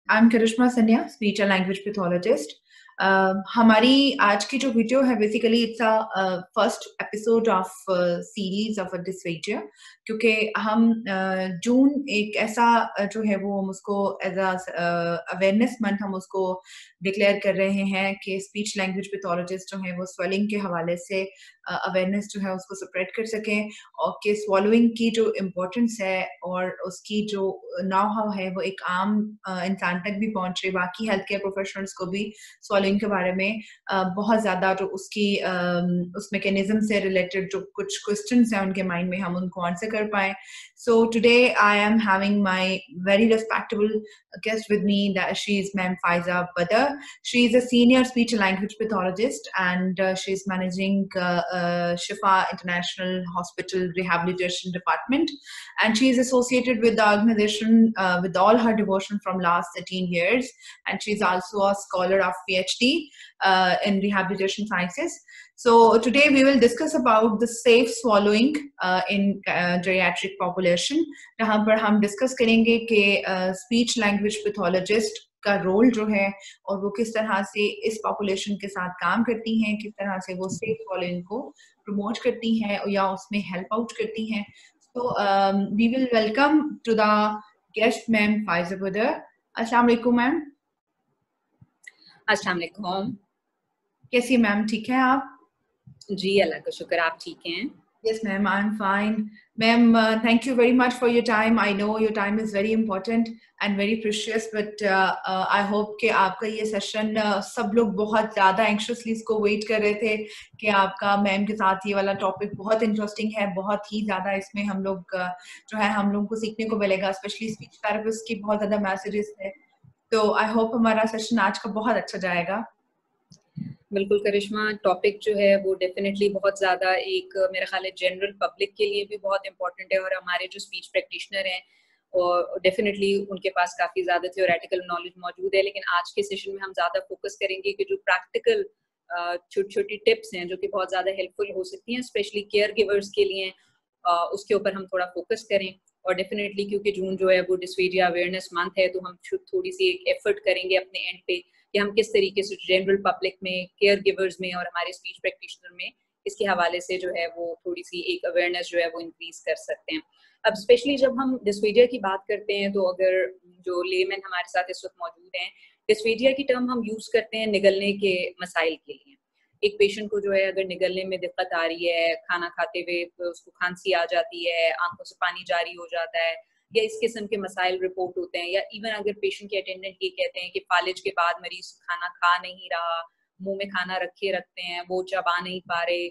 I'm Karishma Sanya, speech and language pathologist. हमारी आज की जो वीडियो है basically it's a first episode of series of a dysphagia, क्योंकि हम जून एक ऐसा जो है वो हम उसको एज अवेयरनेस मंथ हम उसको डिक्लेयर कर रहे हैं कि स्पीच लैंग्वेज पैथोलॉजिस्ट जो है वो स्वेलिंग के हवाले से अवेयरनेस जो है उसको स्प्रेड कर सकें और कि स्वॉलोइंग की जो इम्पोर्टेंस है और उसकी जो नाउ हाउ है वो एक आम इंसान तक भी पहुंचे, बाकी हेल्थ केयर प्रोफेशनल्स को भी स्वॉलोइंग के बारे में बहुत ज़्यादा जो उसकी उस मैकेनिज्म से रिलेटेड जो कुछ क्वेश्चंस हैं उनके माइंड में हम उनको आंसर कर पाएं. So today I am having my very respectable guest with me. That she is Ma'am Faiza Badr. She is a senior speech and language pathologist, and she is managing Shifa International Hospital Rehabilitation Department, and she is associated with the organization with all her devotion from last 13 years, and she is also a scholar of PhD in rehabilitation sciences. So today we will discuss about the safe swallowing in geriatric population. जहाँ पर हम discuss करेंगे कि speech language pathologist का role जो है और वो किस तरह से इस पॉपुलेशन के साथ काम करती हैं, किस तरह से वो सेफ स्वॉलोइंग को प्रमोट करती हैं या उसमें हेल्प आउट करती हैं. So we will welcome to the guest Ma'am Faiza Badr. अस्सलाम वालेकुम मैम. अस्सलाम वालेकुम. कैसी मैम, ठीक है आप? जी अल्लाह का शुक्र, आप ठीक हैं? Yes, ma'am, I'm fine. Ma'am, thank you very much for your time. I know your time is very important and very precious, but I hope कि आपका ये सेशन सब लोग बहुत ज़्यादा एंक्शसली इसको वेट कर रहे थे कि आपका मैम के साथ ये वाला टॉपिक बहुत इंटरेस्टिंग है, बहुत ही ज़्यादा इसमें हम लोग जो है हम लोग को सीखने को मिलेगा, स्पेशली स्पीच थेरेपिस्ट की बहुत ज़्यादा मैसेजेस है. तो आई होप हमारा सेशन आज का बहुत अच्छा जाएगा. बिल्कुल करिश्मा, टॉपिक जो है वो डेफिनेटली बहुत ज़्यादा एक मेरा ख्याल है जनरल पब्लिक के लिए भी बहुत इंपॉर्टेंट है और हमारे जो स्पीच प्रैक्टिशनर हैं और डेफिनेटली उनके पास काफ़ी ज़्यादा थियोरेटिकल नॉलेज मौजूद है. लेकिन आज के सेशन में हम ज़्यादा फोकस करेंगे कि जो प्रैक्टिकल छोटी छोटी टिप्स हैं जो कि बहुत ज़्यादा हेल्पफुल हो सकती हैं स्पेशली केयर गिवर्स के लिए, उसके ऊपर हम थोड़ा फोकस करें. और डेफिनेटली क्योंकि जून जो है वो डिस्फेजिया अवेयरनेस मंथ है, तो हम थोड़ी सी एक एफर्ट करेंगे अपने एंड पे कि हम किस तरीके से जनरल पब्लिक में, केयर गिवर्स में और हमारे स्पीच प्रैक्टिशनर में इसके हवाले से जो है वो थोड़ी सी एक अवेयरनेस जो है वो इंक्रीज कर सकते हैं. अब स्पेशली जब हम डिस्फेजिया की बात करते हैं तो अगर जो लेमैन हमारे साथ इस वक्त मौजूद हैं, डिस्फेजिया की टर्म हम यूज करते हैं निगलने के मसाइल के लिए. एक पेशेंट को जो है अगर निगलने में दिक्कत आ रही है, खाना खाते हुए तो उसको खांसी आ जाती है, आंखों से पानी जारी हो जाता है या इस किस्म के मसाइल रिपोर्ट होते हैं, या इवन अगर पेशेंट के अटेंडेंट ये कहते हैं कि फालिज के बाद मरीज खाना खा नहीं रहा, मुंह में खाना रखे रखते हैं, वो चबा नहीं पा रहे,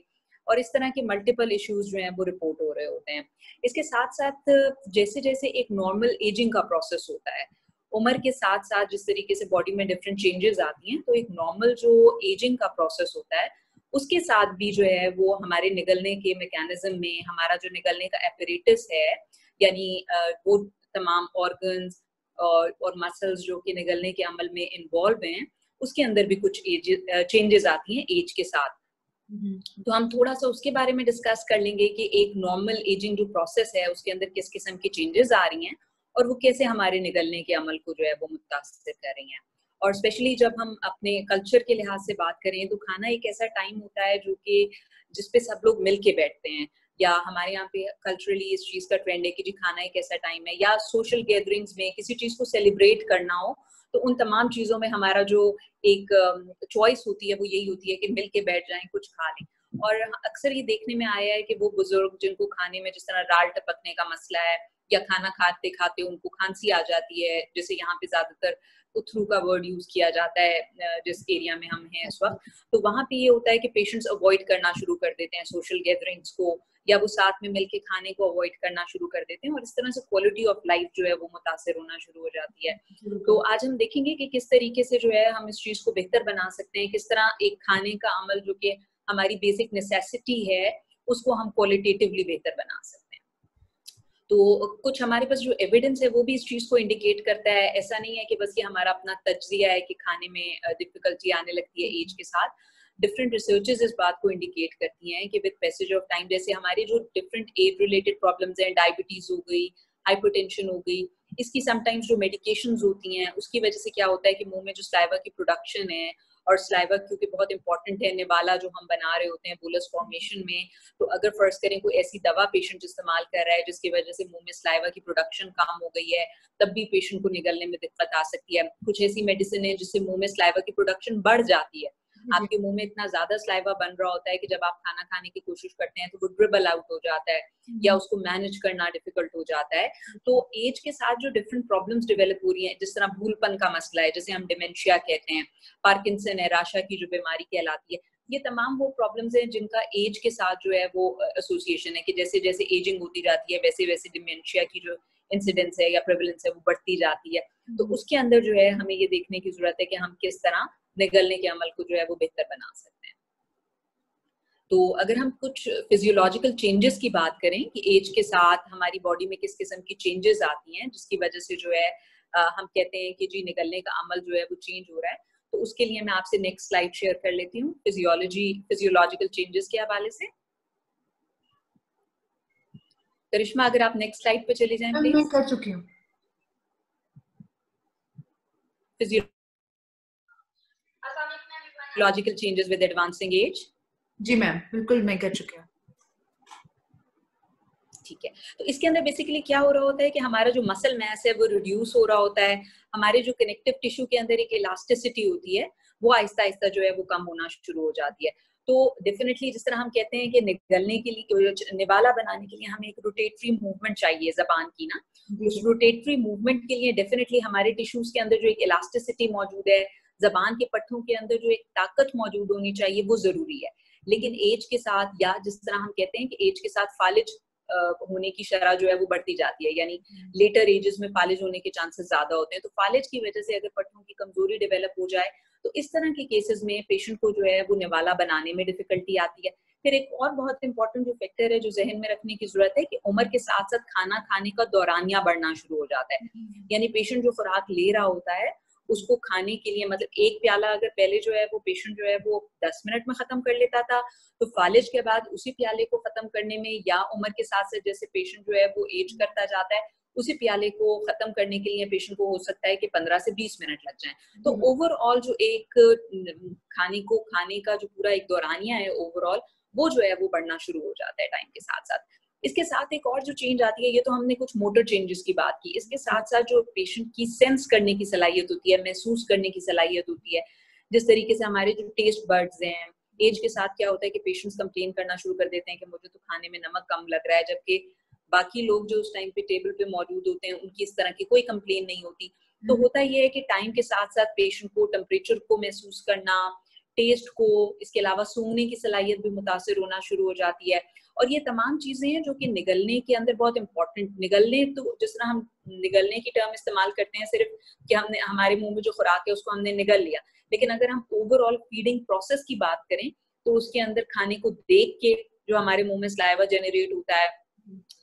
और इस तरह के मल्टीपल इश्यूज जो हैं वो रिपोर्ट हो रहे होते हैं. इसके साथ साथ जैसे जैसे एक नॉर्मल एजिंग का प्रोसेस होता है, उम्र के साथ साथ जिस तरीके से बॉडी में डिफरेंट चेंजेस आती हैं, तो एक नॉर्मल जो एजिंग का प्रोसेस होता है उसके साथ भी जो है वो हमारे निगलने के मैकेनिज्म में हमारा जो निगलने का एपरेटस है, यानी वो तमाम ऑर्गन्स और मसल्स जो कि निगलने के अमल में इन्वॉल्व हैं, उसके अंदर भी कुछ चेंजेस आती हैं एज के साथ. तो हम थोड़ा सा उसके बारे में डिस्कस कर लेंगे कि एक नॉर्मल एजिंग जो प्रोसेस है उसके अंदर किस किस्म की चेंजेस आ रही हैं और वो कैसे हमारे निगलने के अमल को जो है वो मुतासिर कर रही हैं. और स्पेशली जब हम अपने कल्चर के लिहाज से बात करें तो खाना एक ऐसा टाइम होता है जो कि जिसपे सब लोग मिल के बैठते हैं, या हमारे यहाँ पे कल्चरली इस चीज का ट्रेंड है कि जी खाना एक ऐसा टाइम है, या सोशल गैदरिंग्स में किसी चीज को सेलिब्रेट करना हो तो उन तमाम चीजों में हमारा जो एक चॉइस होती है वो यही होती है कि मिल के बैठ जाएं, कुछ खा लें. और अक्सर ये देखने में आया है कि वो बुजुर्ग जिनको खाने में जिस तरह राल टपकने का मसला है या खाना खाते खाते उनको खांसी आ जाती है, जैसे यहाँ पे ज्यादातर उथरू का वर्ड यूज किया जाता है जिस एरिया में हम हैं इस वक्त, तो वहां पे ये होता है कि पेशेंट्स अवॉइड करना शुरू कर देते हैं सोशल गैदरिंग्स को, या वो साथ में मिलके खाने को अवॉइड करना शुरू कर देते हैं, और इस तरह से क्वालिटी ऑफ लाइफ जो है वो मुतासिर होना शुरू हो जाती है. तो आज हम देखेंगे कि किस तरीके से जो है हम इस चीज को बेहतर बना सकते हैं, किस तरह एक खाने का अमल जो कि हमारी बेसिक नेसेसिटी है उसको हम क्वालिटेटिवली बेहतर बना सकते हैं. तो कुछ हमारे पास जो एविडेंस है वो भी इस चीज को इंडिकेट करता है. ऐसा नहीं है कि बस ये हमारा अपना तज्जिया है कि खाने में डिफिकल्टी आने लगती है एज के साथ. डिफरेंट रिसर्चेस इस बात को इंडिकेट करती हैं कि विद पैसेज ऑफ टाइम, जैसे हमारी जो डिफरेंट एज रिलेटेड प्रॉब्लम्स हैं, डायबिटीज हो गई, हाइपरटेंशन हो गई, इसकी समटाइम्स जो मेडिकेशंस होती हैं उसकी वजह से क्या होता है कि मुंह में जो सलाइवा की प्रोडक्शन है, और सलाइवा क्योंकि बहुत इंपॉर्टेंट है निवाला जो हम बना रहे होते हैं बुलस फॉर्मेशन में, तो अगर फर्ज करें कोई ऐसी दवा पेशेंट इस्तेमाल कर रहा है जिसकी वजह से मुंह में सलाइवा की प्रोडक्शन कम हो गई है, तब भी पेशेंट को निगलने में दिक्कत आ सकती है। कुछ ऐसी मेडिसिन है जिससे मुंह में सलाइवा की प्रोडक्शन बढ़ जाती है, आपके मुंह में इतना ज्यादा सलाइवा बन रहा होता है कि जब आप खाना खाने की कोशिश करते हैं तो वो ड्रिबल आउट हो जाता है या उसको मैनेज करना डिफिकल्ट हो जाता है। तो एज के साथ जो डिफरेंट प्रॉब्लम्स डेवलप हो रही हैं, जिस तरह भूलपन का मसला है जिसे हम डिमेंशिया कहते हैं, पार्किंसन है, राशा की जो बीमारी कहलाती है, ये तमाम वो प्रॉब्लम्स हैं जिनका एज के साथ जो है वो एसोसिएशन है कि जैसे जैसे एजिंग होती जाती है वैसे वैसे डिमेंशिया की जो इंसिडेंस है या प्रेवलेंस है वो बढ़ती जाती है। तो उसके अंदर जो है हमें ये देखने की जरूरत है कि हम किस तरह निगलने के अमल को जो है वो बेहतर बना सकते हैं। तो अगर हम कुछ फिजियोलॉजिकल चेंजेस की बात करें कि एज के साथ हमारी बॉडी में किस किस्म की चेंजेस आती हैं जिसकी वजह से जो है हम कहते हैं कि जी निगलने का अमल जो है वो चेंज हो रहा है, तो उसके लिए मैं आपसे नेक्स्ट स्लाइड शेयर कर लेती हूँ फिजियोलॉजिकल चेंजेस के हवाले से। करिश्मा अगर आप नेक्स्ट स्लाइड पे चले जाएं प्लीज। मैं कर चुकी हूँ। Physiological changes with advancing age. जी मैम, बिल्कुल मैं कर चुकी हूँ। ठीक है, तो इसके अंदर बेसिकली क्या हो रहा होता है कि हमारा जो मसल मैस है वो रिड्यूस हो रहा होता है, हमारे जो कनेक्टिव टिश्यू के अंदर एक इलास्टिसिटी होती है वो आहिस्ता आहिस्ता जो है वो कम होना शुरू हो जाती है। तो डेफिनेटली जिस तरह हम कहते हैं कि निगलने के लिए, निवाला बनाने के लिए हमें एक रोटेटरी मूवमेंट चाहिए जबान की ना, उस रोटेटरी मूवमेंट के लिए डेफिनेटली हमारे टिश्यूज के अंदर जो एक इलास्टिसिटी मौजूद है, जबान के पट्टों के अंदर जो एक ताकत मौजूद होनी चाहिए वो जरूरी है। लेकिन एज के साथ, या जिस तरह हम कहते हैं कि एज के साथ फालिज होने की शरह जो है वो बढ़ती जाती है, यानी लेटर एजेस में फालिज होने के चांसेस ज्यादा होते हैं, तो फालिज की वजह से अगर पट्टों की कमजोरी डेवलप हो जाए तो इस तरह के केसेस में पेशेंट को जो है वो निवाला बनाने में डिफिकल्टी आती है। फिर एक और बहुत इंपॉर्टेंट जो फैक्टर है जो जहन में रखने की जरूरत है कि उम्र के साथ साथ खाना खाने का दौरानिया बढ़ना शुरू हो जाता है, यानी पेशेंट जो खुराक ले रहा होता है उसको खाने के लिए, मतलब एक प्याला अगर पहले जो है वो पेशेंट जो है वो 10 मिनट में खत्म कर लेता था, तो फालिज के बाद उसी प्याले को खत्म करने में, या उम्र के साथ साथ जैसे पेशेंट जो है वो एज करता जाता है उसी प्याले को खत्म करने के लिए पेशेंट को हो सकता है कि 15 से 20 मिनट लग जाएं। तो ओवरऑल जो एक खाने का जो पूरा एक दौरानिया है ओवरऑल वो जो है वो बढ़ना शुरू हो जाता है टाइम के साथ साथ। इसके साथ एक और जो चेंज आती है, ये तो हमने कुछ मोटर चेंजेस की बात की, इसके साथ साथ जो पेशेंट की सेंस करने की सलाहियत होती है, महसूस करने की सलाहियत होती है, जिस तरीके से हमारे जो टेस्ट बर्ड्स हैं, एज के साथ क्या होता है कि पेशेंट्स कंप्लेन करना शुरू कर देते हैं कि मुझे तो खाने में नमक कम लग रहा है, जबकि बाकी लोग जो उस टाइम पे टेबल पे मौजूद होते हैं उनकी इस तरह की कोई कंप्लेन नहीं होती। तो होता ये है कि टाइम के साथ साथ पेशेंट को टेम्परेचर को महसूस करना, टेस्ट को, इसके अलावा सूंघने की सलाहियत भी मुतासिर होना शुरू हो जाती है। और ये तमाम चीजें हैं जो कि निगलने के अंदर बहुत इंपॉर्टेंट, निगलने तो जिस तरह हम निगलने की टर्म इस्तेमाल करते हैं सिर्फ कि हमने हमारे मुंह में जो खुराक है उसको हमने निगल लिया, लेकिन अगर हम ओवरऑल फीडिंग प्रोसेस की बात करें तो उसके अंदर खाने को देख के जो हमारे मुंह में सलाइवा जनरेट होता है,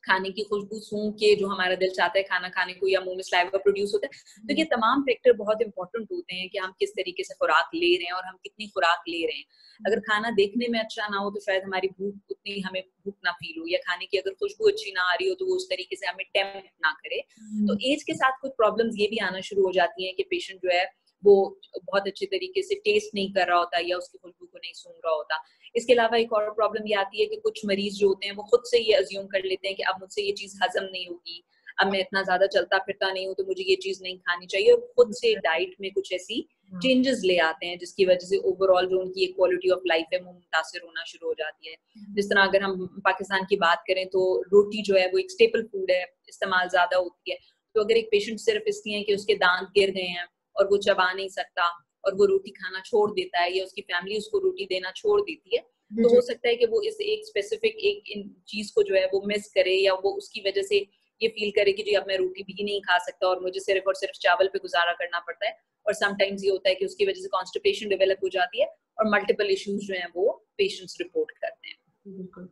खाने की खुशबू सूंघ के जो हमारा दिल चाहता है खाना खाने को, या मुंह में सलाइवा प्रोड्यूस होता है, तो ये तमाम फैक्टर बहुत इंपॉर्टेंट होते हैं कि हम किस तरीके से खुराक ले रहे हैं और हम कितनी खुराक ले रहे हैं। अगर खाना देखने में अच्छा ना हो तो शायद हमारी भूख उतनी, हमें भूख ना फील हो, या खाने की अगर खुशबू अच्छी ना आ रही हो तो वो उस तरीके से हमें टेम्प्ट ना करे। तो एज के साथ कुछ प्रॉब्लम्स ये भी आना शुरू हो जाती है कि पेशेंट जो है वो बहुत अच्छे तरीके से टेस्ट नहीं कर रहा होता या उसकी खुशबू को नहीं सूंघ रहा होता। इसके अलावा एक और प्रॉब्लम ये आती है कि कुछ मरीज जो होते हैं वो खुद से ये अज्यूम कर लेते हैं कि अब मुझसे ये चीज हजम नहीं होगी, अब मैं इतना ज्यादा चलता फिरता नहीं हूँ तो मुझे ये चीज नहीं खानी चाहिए, और खुद से डाइट में कुछ ऐसी चेंजेस ले आते हैं जिसकी वजह से ओवरऑल जो उनकी एक क्वालिटी ऑफ लाइफ है वो मुतासिर होना शुरू हो जाती है। जिस तरह अगर हम पाकिस्तान की बात करें तो रोटी जो है वो एक स्टेपल फूड है, इस्तेमाल ज्यादा होती है। तो अगर एक पेशेंट सिर्फ इसलिए कि उसके दांत गिर गए हैं और वो चबा नहीं सकता और वो रोटी खाना छोड़ देता है, या उसकी फैमिली उसको रोटी देना छोड़ देती है, तो हो सकता है कि वो इस एक स्पेसिफिक एक इन चीज को जो है वो मिस करे, या वो उसकी वजह से ये फील करे कि जी अब मैं रोटी भी नहीं खा सकता और मुझे सिर्फ और सिर्फ चावल पे गुजारा करना पड़ता है। और समटाइम्स ये होता है कि उसकी वजह से कॉन्स्टिपेशन डेवलप हो जाती है और मल्टीपल इश्यूज जो हैं वो पेशेंट्स रिपोर्ट करते हैं। बिल्कुल।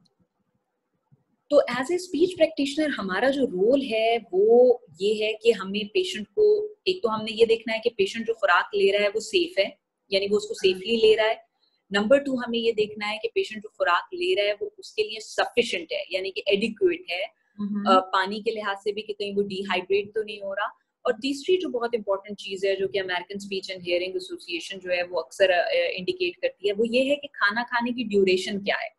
तो एज ए स्पीच प्रैक्टिशनर हमारा जो रोल है वो ये है कि हमें पेशेंट को, एक तो हमने ये देखना है कि पेशेंट जो खुराक ले रहा है वो सेफ है, यानी वो उसको सेफली ले रहा है। नंबर 2 हमें ये देखना है कि पेशेंट जो खुराक ले रहा है वो उसके लिए सफिशिएंट है, यानी कि एडिक्वेट है, पानी के लिहाज से भी कि कहीं वो डिहाइड्रेट तो नहीं हो रहा। और तीसरी जो बहुत इंपॉर्टेंट चीज है जो कि American speech and hearing association जो है वो अक्सर इंडिकेट करती है, वो ये है कि खाना खाने की ड्यूरेशन क्या है।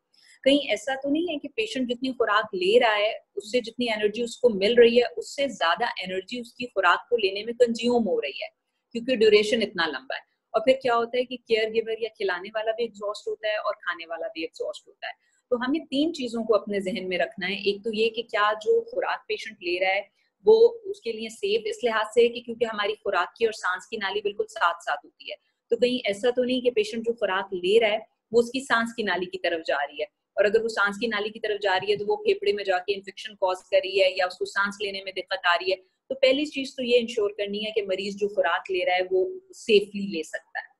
कहीं ऐसा तो नहीं है कि पेशेंट जितनी खुराक ले रहा है उससे जितनी एनर्जी उसको मिल रही है उससे ज्यादा एनर्जी उसकी खुराक को लेने में कंज्यूम हो रही है, क्योंकि ड्यूरेशन इतना लंबा है। और फिर क्या होता है कि केयर गिवर या खिलाने वाला भी एग्जॉस्ट होता है और खाने वाला भी एग्जॉस्ट होता है। तो हमें 3 चीजों को अपने जहन में रखना है। एक तो ये कि क्या जो खुराक पेशेंट ले रहा है वो उसके लिए सेफ इस लिहाज से है कि क्योंकि हमारी खुराक की और सांस की नाली बिल्कुल साथ साथ होती है, तो कहीं ऐसा तो नहीं कि पेशेंट जो खुराक ले रहा है वो उसकी सांस की नाली की तरफ जा रही है, और अगर वो सांस की नाली की तरफ जा रही है तो वो फेफड़े में जाके इन्फेक्शन कॉज कर रही है या उसको सांस लेने में दिक्कत आ रही है। तो पहली चीज तो ये इंश्योर करनी है कि मरीज जो खुराक ले रहा है वो सेफली ले सकता है।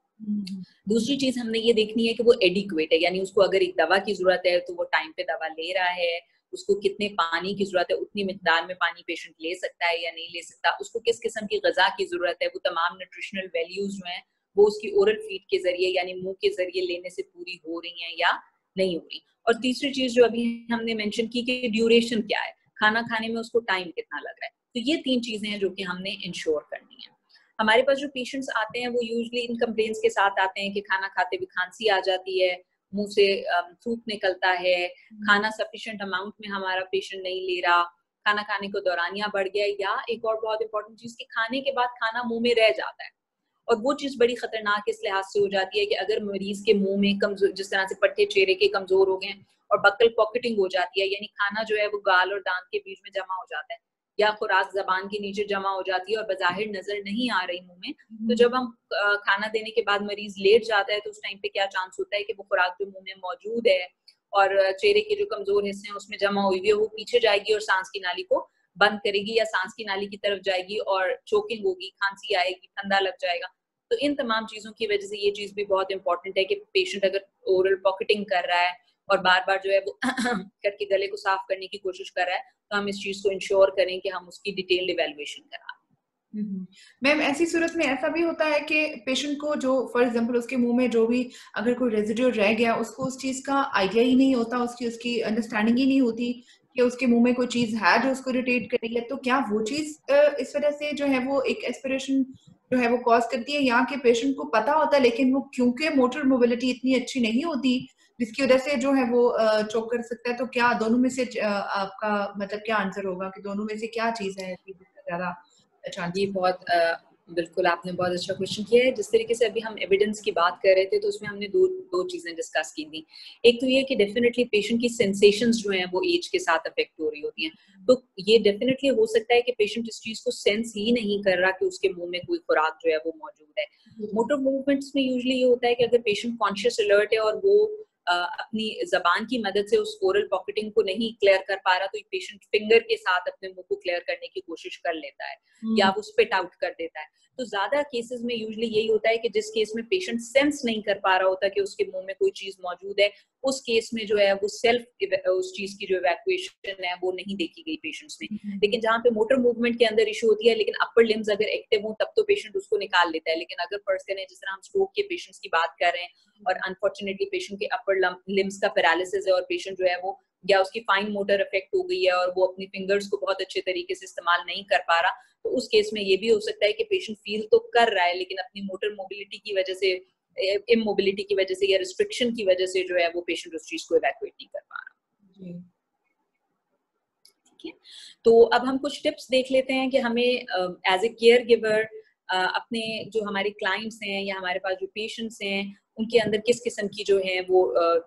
दूसरी चीज हमने ये देखनी है कि वो एडिक्वेट है, यानी उसको अगर एक दवा की जरूरत है तो वो टाइम पे दवा ले रहा है, उसको कितने पानी की जरूरत है उतनी मिकदार में पानी पेशेंट ले सकता है या नहीं ले सकता, उसको किस किस्म की गजा की जरूरत है, वो तमाम न्यूट्रिशनल वैल्यूज जो है वो उसकी ओरल फीड के जरिए यानी मुंह के जरिए लेने से पूरी हो रही है या नहीं हो रही। और तीसरी चीज जो अभी हमने मेंशन की कि ड्यूरेशन क्या है, खाना खाने में उसको टाइम कितना लग रहा है। तो ये 3 चीजें हैं जो कि हमने इंश्योर करनी है। हमारे पास जो पेशेंट्स आते हैं वो यूजुअली इन कंप्लेंट्स के साथ आते हैं कि खाना खाते भी खांसी आ जाती है, मुंह से थूक निकलता है, खाना सफिशिएंट अमाउंट में हमारा पेशेंट नहीं ले रहा, खाना खाने को दौरानिया बढ़ गया, या एक और बहुत इंपॉर्टेंट चीज कि खाने के बाद खाना मुंह में रह जाता है। और वो चीज बड़ी खतरनाक इस लिहाज से हो जाती है कि अगर मरीज के मुंह में कमजोर, जिस तरह से पट्टे चेहरे के कमजोर हो गए और बक्कल पॉकेटिंग हो जाती है, यानी खाना जो है वो गाल और दांत के बीच में जमा हो जाता है या खुराक जबान के नीचे जमा हो जाती है और बज़ाहिर नजर नहीं आ रही मुंह में, तो जब हम खाना देने के बाद मरीज लेट जाता है तो उस टाइम पे क्या चांस होता है कि वो खुराक जो मुंह में मौजूद है और चेहरे के जो कमजोर हिस्से हैं उसमें जमा हुई है वो पीछे जाएगी और सांस की नाली को बंद करेगी या सांस की नाली की तरफ जाएगी और चोकिंग होगी, खांसी आएगी, ठंडा लग जाएगा। तो इन तमाम चीजों की वजह से ये चीज भी बहुत इंपॉर्टेंट है कि पेशेंट अगर ओरल पॉकेटिंग कर रहा है और बार बार जो है वो करके गले को साफ करने की कोशिश कर रहा है तो हम इस चीज को इंश्योर करें कि हम उसकी डिटेल्ड इवैल्यूएशन करा। मैम ऐसी सूरत में ऐसा भी होता है कि पेशेंट को जो फॉर एग्जांपल उसके मुंह में जो भी अगर कोई रेजिड्यू रह गया उसको उस चीज का आइडिया ही नहीं होता, उसकी अंडरस्टैंडिंग ही नहीं होती कि उसके मुंह में कोई चीज है जो उसको इरिटेट कर रही है, तो क्या वो चीज इस वजह से जो है वो एक एस्पिरेशन जो है वो कॉज करती है, या कि पेशेंट को पता होता है लेकिन वो क्योंकि मोटर मोबिलिटी इतनी अच्छी नहीं होती जिसकी वजह से जो है वो चोक कर सकता है। तो क्या दोनों में से आपका मतलब क्या आंसर होगा कि दोनों में से क्या चीज है जिसका ज्यादा ये बहुत बिल्कुल आपने बहुत अच्छा क्वेश्चन किया है। जिस तरीके से अभी हम एविडेंस की बात कर रहे थे तो उसमें हमने दो चीजें डिस्कस की थी। एक तो ये कि डेफिनेटली पेशेंट की सेंसेशंस जो हैं वो एज के साथ अफेक्ट हो रही होती हैं, तो ये डेफिनेटली हो सकता है कि पेशेंट इस चीज को सेंस ही नहीं कर रहा कि उसके मुंह में कोई खुराक जो है वो मौजूद है। मोटर मूवमेंट्स में यूजुअली ये होता है कि अगर पेशेंट कॉन्शियस अलर्ट है और वो अपनी जबान की मदद से उस ओरल पॉकेटिंग को नहीं क्लियर कर पा रहा तो पेशेंट फिंगर के साथ अपने मुंह को क्लियर करने की कोशिश कर लेता है या वो स्पिट आउट कर देता है। तो ज्यादा केसेस में यूजुअली यही होता है कि जिस केस में पेशेंट सेंस नहीं कर पा रहा होता कि उसके मुंह में कोई चीज मौजूद है, उस केस में जो है वो सेल्फ उस चीज की जो इवैक्यूएशन है वो नहीं देखी गई पेशेंट्स में। लेकिन जहाँ पे मोटर मूवमेंट के अंदर इशू होती है लेकिन अपर लिम्स अगर एक्टिव हो तब तो पेशेंट उसको निकाल लेता है। लेकिन अगर फर्स्ट करें जिस तरह हम स्ट्रोक के पेशेंट्स की बात कर रहे हैं और अनफॉर्चुनेटली पेशेंट के अपर लिम्स का पैरालिसिस है और पेशेंट जो है वो या उसकी फाइन मोटर इफेक्ट हो गई है और वो अपनी फिंगर्स को बहुत अच्छे तरीके से इस्तेमाल नहीं कर पा रहा, तो उस केस में ये भी हो सकता है कि पेशेंट फील तो कर रहा है लेकिन अपनी मोटर मोबिलिटी की वजह से, इमोबिलिटी की वजह से या रिस्ट्रिक्शन की वजह से जो है वो पेशेंट उस चीज को इवैक्यूएट नहीं कर पा रहा। ठीक है, तो अब हम कुछ टिप्स देख लेते हैं कि हमें एज ए केयर गिवर अपने जो हमारे क्लाइंट्स हैं या हमारे पास जो पेशेंट्स हैं उनके अंदर किस किस्म की जो है वो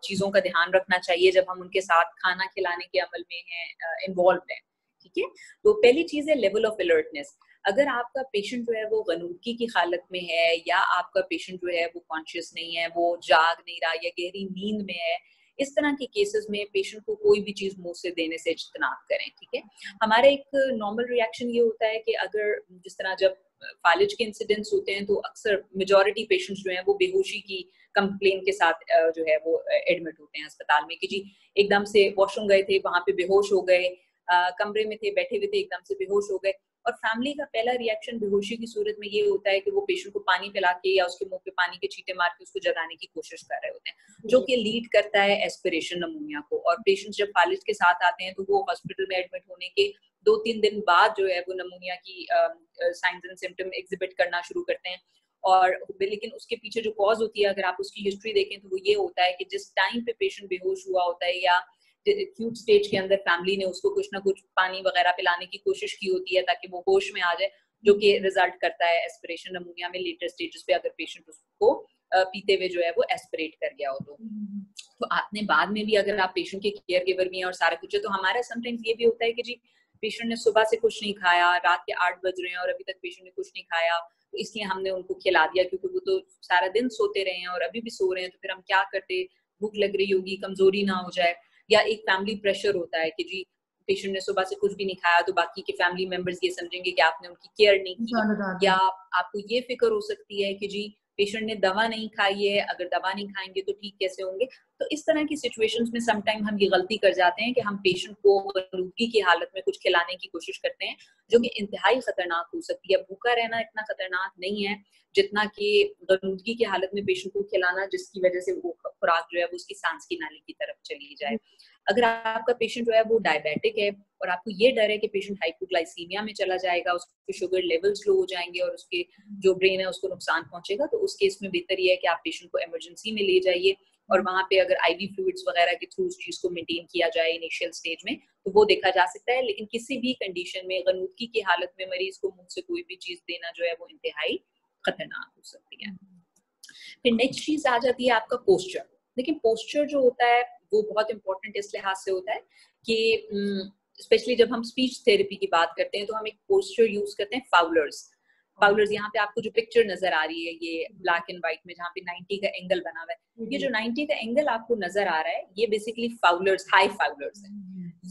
चीजों का ध्यान रखना चाहिए जब हम उनके साथ खाना खिलाने के अमल में हैं, इन्वॉल्व हैं। ठीक है, तो पहली चीज है लेवल ऑफ अलर्टनेस। अगर आपका पेशेंट जो है वो गनूदगी की हालत में है या आपका पेशेंट जो है वो कॉन्शियस नहीं है, वो जाग नहीं रहा या गहरी नींद में है, इस तरह के केसेस में पेशेंट को कोई भी चीज मुंह से देने से इज्तनाब करें। ठीक है, हमारा एक नॉर्मल रिएक्शन ये होता है कि अगर जिस तरह जब फालिज के इंसिडेंट्स होते हैं तो अक्सर मेजॉरिटी पेशेंट्स जो हैं वो बेहोशी की कंप्लेन के साथ जो है वो एडमिट होते हैं अस्पताल में कि जी एकदम से वॉशरूम गए थे, वहां पे बेहोश हो गए, कमरे में थे बैठे हुए थे एकदम से बेहोश हो गए। और फैमिली का पहला रिएक्शन बेहोशी की सूरत में ये होता है कि वो पेशेंट को पानी पिला के या उसके मुंह पे पानी के छींटे मार के उसको जगाने की कोशिश कर रहे होते हैं, जो कि लीड करता है एस्पिरेशन नमूनिया को। और पेशेंट जब फालिज के साथ आते हैं तो वो हॉस्पिटल में एडमिट होने के 2-3 दिन बाद जो है वो नमूनिया की साइंस एंड सिम्टम एग्जिबिट करना शुरू करते हैं। और लेकिन उसके पीछे जो कॉज होती है, अगर आप उसकी हिस्ट्री देखें तो वो ये होता है कि जिस टाइम पे पेशेंट बेहोश हुआ होता है या एक्यूट स्टेज के अंदर फैमिली ने उसको कुछ ना कुछ पानी वगैरह पिलाने की कोशिश की होती है ताकि वो होश में आ जाए, जो कि रिजल्ट करता है एस्पिरेशन नमूनिया में लेटर स्टेजेस पे, अगर पेशेंट उसको पीते हुए जो है वो एस्पिरेट कर गया हो। तो आपने बाद में भी अगर आप पेशेंट के केयर गिवर भी हैं और सारा कुछ है, तो हमारा समटाइम्स ये भी होता है कि जी पेशेंट ने सुबह से कुछ नहीं खाया, रात के 8 बज रहे हैं और अभी तक पेशेंट ने कुछ नहीं खाया, तो इसलिए हमने उनको खिला दिया क्योंकि वो तो सारा दिन सोते रहे हैं और अभी भी सो रहे हैं, तो फिर हम क्या करते, भूख लग रही होगी, कमजोरी ना हो जाए। या एक फैमिली प्रेशर होता है कि जी पेशेंट ने सुबह से कुछ भी नहीं खाया तो बाकी के फैमिली मेंबर्स ये समझेंगे कि आपने उनकी केयर नहीं की, या आपको ये फिक्र हो सकती है कि जी पेशेंट ने दवा नहीं खाई है, अगर दवा नहीं खाएंगे तो ठीक कैसे होंगे। तो इस तरह की सिचुएशंस में समटाइम हम ये गलती कर जाते हैं कि हम पेशेंट को आलूदगी की हालत में कुछ खिलाने की कोशिश करते हैं, जो कि इंतहाई खतरनाक हो सकती है। भूखा रहना इतना खतरनाक नहीं है जितना कि आलूदगी की हालत में पेशेंट को खिलाना, जिसकी वजह से वो खुराक जो है वो उसकी सांस की नाली की तरफ चली जाए। अगर आपका पेशेंट जो है वो डायबिटिक है और आपको ये डर है कि पेशेंट हाइपोग्लाइसीमिया में चला जाएगा, उसके शुगर लेवल्स लो हो जाएंगे और उसके जो ब्रेन है उसको नुकसान पहुंचेगा, तो उस केस में बेहतर ये है कि आप पेशेंट को इमरजेंसी में ले जाइए और वहां पे अगर आईवी फ्लूइड्स वगैरह के थ्रू उस चीज को मेंटेन किया जाए इनिशियल स्टेज में, तो वो देखा जा सकता है। लेकिन किसी भी कंडीशन में गनूदगी की हालत में मरीज को मुंह से कोई भी चीज देना जो है वो इंतहाई खतरनाक हो सकती है। फिर नेक्स्ट चीज आ जाती है आपका पोस्चर। लेकिन पोस्चर जो होता है वो बहुत इंपॉर्टेंट इस लिहाज से होता है कि स्पेशली जब हम स्पीच थेरेपी की बात करते हैं तो हम एक पोस्चर यूज करते हैं फाउलर्स। यहाँ पे आपको जो पिक्चर नजर आ रही है ये ब्लैक एंड व्हाइट में, जहाँ पे 90 का एंगल बना हुआ है, ये जो 90 का एंगल आपको नजर आ रहा है ये बेसिकली फाउलर्स, हाई फाउलर्स है।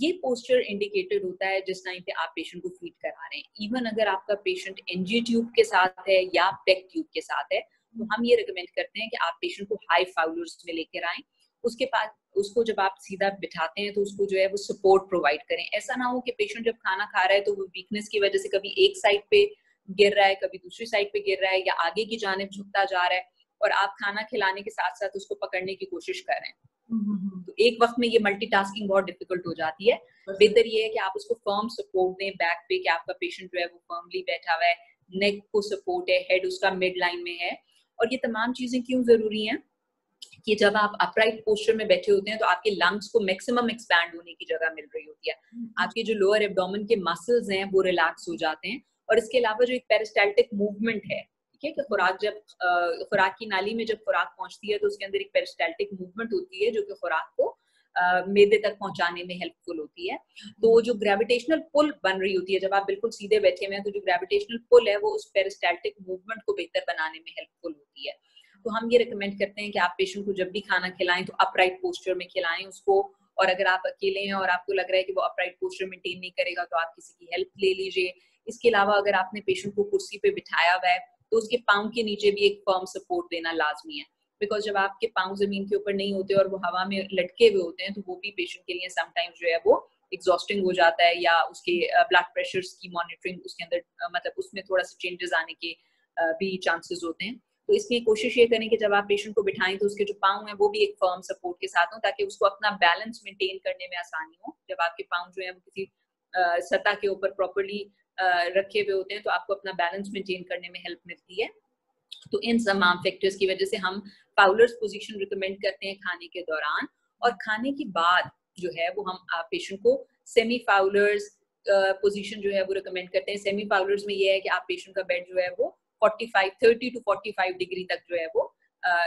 ये पोस्चर इंडिकेटेड होता है जिस टाइम पे आप पेशेंट को फीड करा रहे हैं। इवन अगर आपका पेशेंट एनजी ट्यूब के साथ है या पेक ट्यूब के साथ है, तो हम ये रिकमेंड करते हैं कि आप पेशेंट को हाई फाउलर्स में लेकर आएं। उसके बाद उसको जब आप सीधा बिठाते हैं तो उसको जो है वो सपोर्ट प्रोवाइड करें। ऐसा ना हो कि पेशेंट जब खाना खा रहा है तो वो वीकनेस की वजह से कभी एक साइड पे गिर रहा है, कभी दूसरी साइड पे गिर रहा है, या आगे की जानिब झुकता जा रहा है और आप खाना खिलाने के साथ साथ उसको पकड़ने की कोशिश कर रहे हैं। तो एक वक्त में ये मल्टीटास्किंग बहुत डिफिकल्ट हो जाती है। बेहतर ये है कि आप उसको फर्म सपोर्ट दें बैक पे, कि आपका पेशेंट जो है वो फर्मली बैठा हुआ है, नेक को सपोर्ट है, हेड उसका मिड लाइन में है। और ये तमाम चीजें क्यों जरूरी हैं कि जब आप अपराइट पोस्चर में बैठे होते हैं तो आपके लंग्स को मैक्सिमम एक्सपैंड होने की जगह मिल रही होती है, आपके जो लोअर एब्डोमेन के मसल्स हैं वो रिलैक्स हो जाते हैं। और इसके अलावा जो एक पेरिस्टाल्टिक मूवमेंट है, ठीक है, कि खुराक जब खुराक की नाली में जब खुराक पहुंचती है तो उसके अंदर एक पेरिस्टाल्टिक मूवमेंट होती है जो कि खुराक को मेदे तक पहुंचाने में हेल्पफुल होती है। तो जो ग्रेविटेशनल पुल बन रही होती है जब आप बिल्कुल सीधे बैठे हुए हैं, तो जो ग्रेविटेशनल पुल है वो उस पेरिस्टाल्टिक मूवमेंट को बेहतर बनाने में हेल्पफुल होती है। तो हम ये रिकमेंड करते हैं कि आप पेशेंट को जब भी खाना खिलाएं तो अपराइट पोस्चर में खिलाएं उसको। और अगर आप अकेले हैं और आपको लग रहा है कि वो अपराइट पोस्चर मेंटेन नहीं करेगा तो आप किसी की हेल्प ले लीजिए। इसके अलावा अगर आपने पेशेंट को कुर्सी पे बिठाया हुआ है तो उसके पाँव के नीचे भी एक फर्म सपोर्ट देना लाजमी है, बिकॉज जब आपके पाँव जमीन के ऊपर नहीं होते और वो हवा में लटके हुए होते हैं तो वो भी पेशेंट के लिए समटाइम्स जो है वो एग्जॉस्टिंग हो जाता है, या उसके ब्लड प्रेशर्स की मॉनिटरिंग उसके अंदर मतलब उसमें थोड़ा सा चेंजेस आने के भी चांसेस होते हैं। तो इसलिए कोशिश ये करें कि जब आप पेशेंट को बिठाएं तो उसके जो पाँव हैं वो भी एक फर्म सपोर्ट के साथ हो, ताकि उसको अपना बैलेंस मेंटेन करने में आसानी हो। जब आपके पाँव जो है वो किसी सतह के ऊपर प्रॉपर्ली रखे हुए होते हैं तो आपको अपना बैलेंस मेंटेन करने में हेल्प मिलती है। तो इन तमाम फैक्टर्स की वजह से हम फाउलर्स पोजीशन रिकमेंड करते हैं खाने के दौरान। और खाने के बाद जो है वो हम पेशेंट को सेमी फाउलर्स पोजीशन जो है वो रिकमेंड करते हैं। सेमी फाउलर्स में ये है कि आप पेशेंट का बेड जो है वो 30 to 45 डिग्री तक जो है वो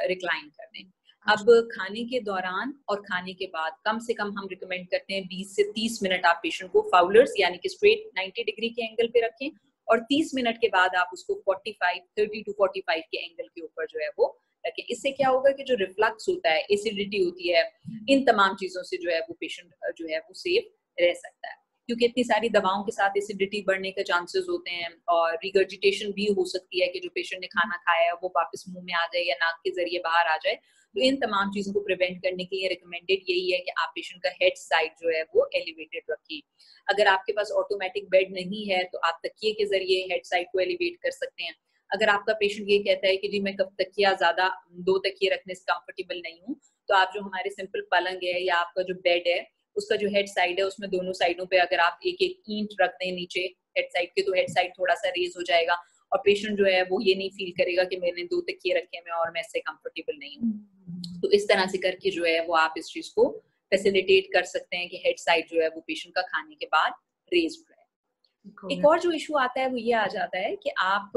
रिक्लाइन कर दें। अब खाने के दौरान और खाने के बाद कम से कम हम रिकमेंड करते हैं 20 से 30 मिनट आप पेशेंट को फाउलर्स यानी कि स्ट्रेट 90 डिग्री के एंगल पे रखें, और 30 मिनट के बाद आप उसको 30 to 45 के एंगल के ऊपर जो है वो रखें। इससे क्या होगा कि जो रिफ्लक्स होता है, एसिडिटी होती है, इन तमाम चीजों से जो है वो पेशेंट जो है वो सेफ रह सकता है। क्योंकि इतनी सारी दवाओं के साथ एसिडिटी बढ़ने के चांसेस होते हैं और रिगर्जिटेशन भी हो सकती है कि जो पेशेंट ने खाना खाया है वो वापस मुंह में आ जाए या नाक के जरिए बाहर आ जाए। तो इन तमाम चीजों को प्रिवेंट करने के लिए रिकमेंडेड यही है कि आप पेशेंट का हेड साइड जो है वो एलिवेटेड रखिए। अगर आपके पास ऑटोमेटिक बेड नहीं है तो आप तकिए के जरिए हेड साइड को एलिवेट कर सकते हैं। अगर आपका पेशेंट ये कहता है कि जी मैं कब तकिया ज्यादा 2 तकिए रखने से कंफर्टेबल नहीं हूँ, तो आप जो हमारे सिंपल पलंग है या आपका जो बेड है उसका जो हेड साइड है उसमें दोनों साइडों पे अगर आप एक एक ईंट रख दें नीचे हेड साइड के, तो हेड साइड थोड़ा सा रेज हो जाएगा और पेशेंट जो है वो ये नहीं फील करेगा कि मैंने 2 तकिए रखे हैं और मैं इससे कंफर्टेबल नहीं हूँ। तो इस तरह से करके जो है वो आप इस चीज को फैसिलिटेट कर सकते हैं कि हेड साइड जो है वो पेशेंट का खाने के बाद रेज रहे। एक और जो इशू आता है वो ये आ जाता है कि आप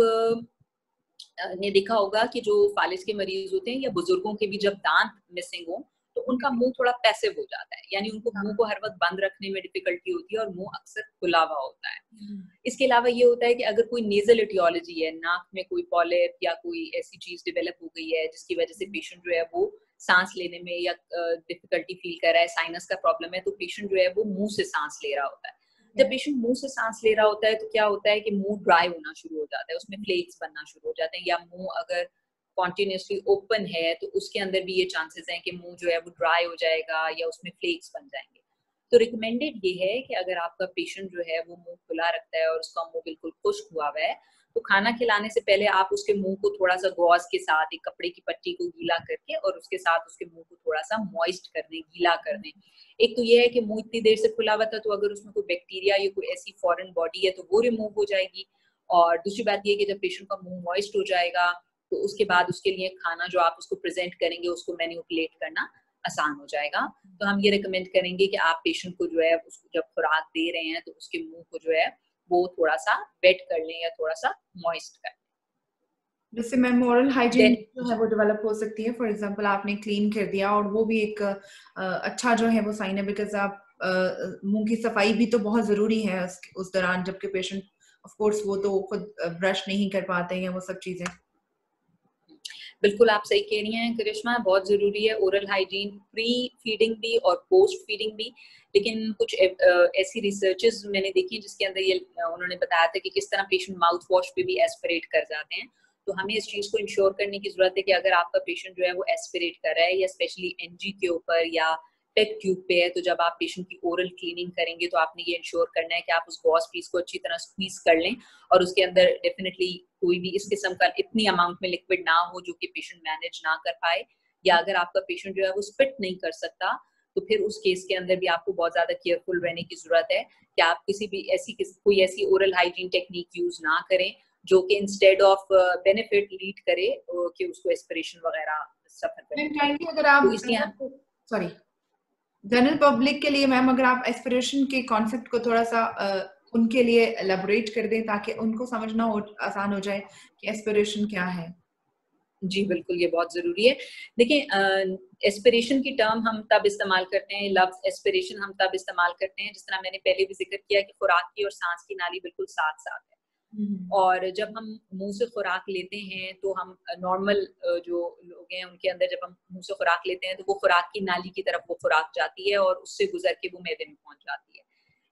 ने देखा होगा कि जो फालिज के मरीज होते हैं या बुजुर्गों के भी जब दांत मिसिंग हो तो उनका मुंह थोड़ा पैसिव हो जाता है, यानी उनको मुंह को हर वक्त बंद रखने में डिफिकल्टी होती है और मुंह अक्सर खुला हुआ होता है। इसके अलावा ये होता है कि अगर कोई नेजल एटियोलॉजी है, नाक में कोई पॉलिप या कोई ऐसी चीज डेवलप हो गई है जिसकी वजह से पेशेंट जो है वो सांस लेने में या डिफिकल्टी फील कर रहा है, साइनस का प्रॉब्लम है, तो पेशेंट जो है वो मुंह से सांस ले रहा होता है। जब पेशेंट मुंह से सांस ले रहा होता है तो क्या होता है कि मुंह ड्राई होना शुरू हो जाता है, उसमें फ्लेक्स बनना शुरू हो जाते हैं, या मुंह अगर कॉन्टिन्यूसली ओपन है तो उसके अंदर भी ये चांसेस हैं कि मुंह जो है वो ड्राई हो जाएगा या उसमें फ्लेक्स बन जाएंगे। तो रिकमेंडेड ये है कि अगर आपका पेशेंट जो है वो मुंह खुला रखता है और उसका मुंह बिल्कुल खुश्क हुआ हुआ है तो खाना खिलाने से पहले आप उसके मुंह को थोड़ा सा गॉज के साथ एक कपड़े की पट्टी को गीला करके और उसके साथ उसके मुंह को थोड़ा सा मॉइस्ट कर दें, गीला कर दें। एक तो ये है कि मुंह इतनी देर से खुला हुआ था तो अगर उसमें कोई बैक्टीरिया या कोई ऐसी फॉरेन बॉडी है तो वो रिमूव हो जाएगी। और दूसरी बात ये कि जब पेशेंट का मुंह मॉइस्ट हो जाएगा तो उसके बाद उसके लिए खाना जो आप उसको प्रेजेंट करेंगे उसको मैनिपुलेट करना आसान हो जाएगा। तो हम ये रिकमेंड करेंगे कि आप पेशेंट को जो है उसको जब खुराक दे रहे हैं तो उसके मुंह को जो है वो थोड़ा सा वेट कर लें या थोड़ा सा मॉइस्ट कर लें। जैसे मैम ओरल हाइजीन जो है वो डेवलप हो सकती है, फॉर एग्जांपल आपने क्लीन कर दिया और वो भी एक अच्छा जो है वो साइन है, बिकॉज आप मुंह की सफाई भी तो बहुत जरूरी है उस दौरान, जबकि पेशेंट ऑफ कोर्स वो तो खुद ब्रश नहीं कर पाते हैं, वो सब चीजें। बिल्कुल आप सही कह रही हैं करिश्मा, बहुत जरूरी है ओरल हाइजीन, प्री फीडिंग भी और पोस्ट फीडिंग भी। लेकिन कुछ ऐसी रिसर्चेस मैंने देखी जिसके अंदर ये उन्होंने बताया था कि किस तरह पेशेंट माउथ वॉश पे भी एस्पिरेट कर जाते हैं। तो हमें इस चीज को इंश्योर करने की जरूरत है कि अगर आपका पेशेंट जो है वो एस्पिरेट कर रहा है या स्पेशली एनजी के ऊपर या पेट ट्यूब पे है, तो जब आप पेशेंट की ओरल क्लीनिंग करेंगे तो आपने ये इंश्योर करना है कि आप उस गॉस पीस को अच्छी तरह स्क्वीज कर लें और उसके अंदर डेफिनेटली कोई भी इस किस्म का इतनी अमाउंट में लिक्विड ना हो जो कि पेशेंट मैनेज ना कर पाए, या अगर आपका पेशेंट जो है वो स्पिट नहीं कर सकता तो फिर उस केस के अंदर भी आपको बहुत ज्यादा केयरफुल रहने की जरूरत है कि आप किसी भी कोई ऐसी ओरल हाइजीन टेक्निक यूज ना करें जो कि इंस्टेड ऑफ बेनिफिट लीड करे कि उसको एस्पिरेशन वगैरह सफर करें। अगर आप तो इसलिए सॉरी जनरल पब्लिक के लिए मैम अगर आप एस्पिरेशन के कॉन्सेप्ट को थोड़ा सा उनके लिए एलेबोरेट कर दें ताकि उनको समझना आसान हो जाए कि एस्पिरेशन क्या है। जी बिल्कुल, ये बहुत जरूरी है। देखिए एस्पिरेशन की टर्म हम तब इस्तेमाल करते हैं, लफ्ज एस्पिरेशन हम तब इस्तेमाल करते हैं जिस तरह मैंने पहले भी जिक्र किया कि खुराक की और सांस की नाली बिल्कुल साथ साथ है। और जब हम मुंह से खुराक लेते हैं तो हम नॉर्मल जो लोग हैं उनके अंदर जब हम मुंह से खुराक लेते हैं तो वो खुराक की नाली की तरफ वो खुराक जाती है और उससे गुजर के वो मैदे में पहुंच जाती है।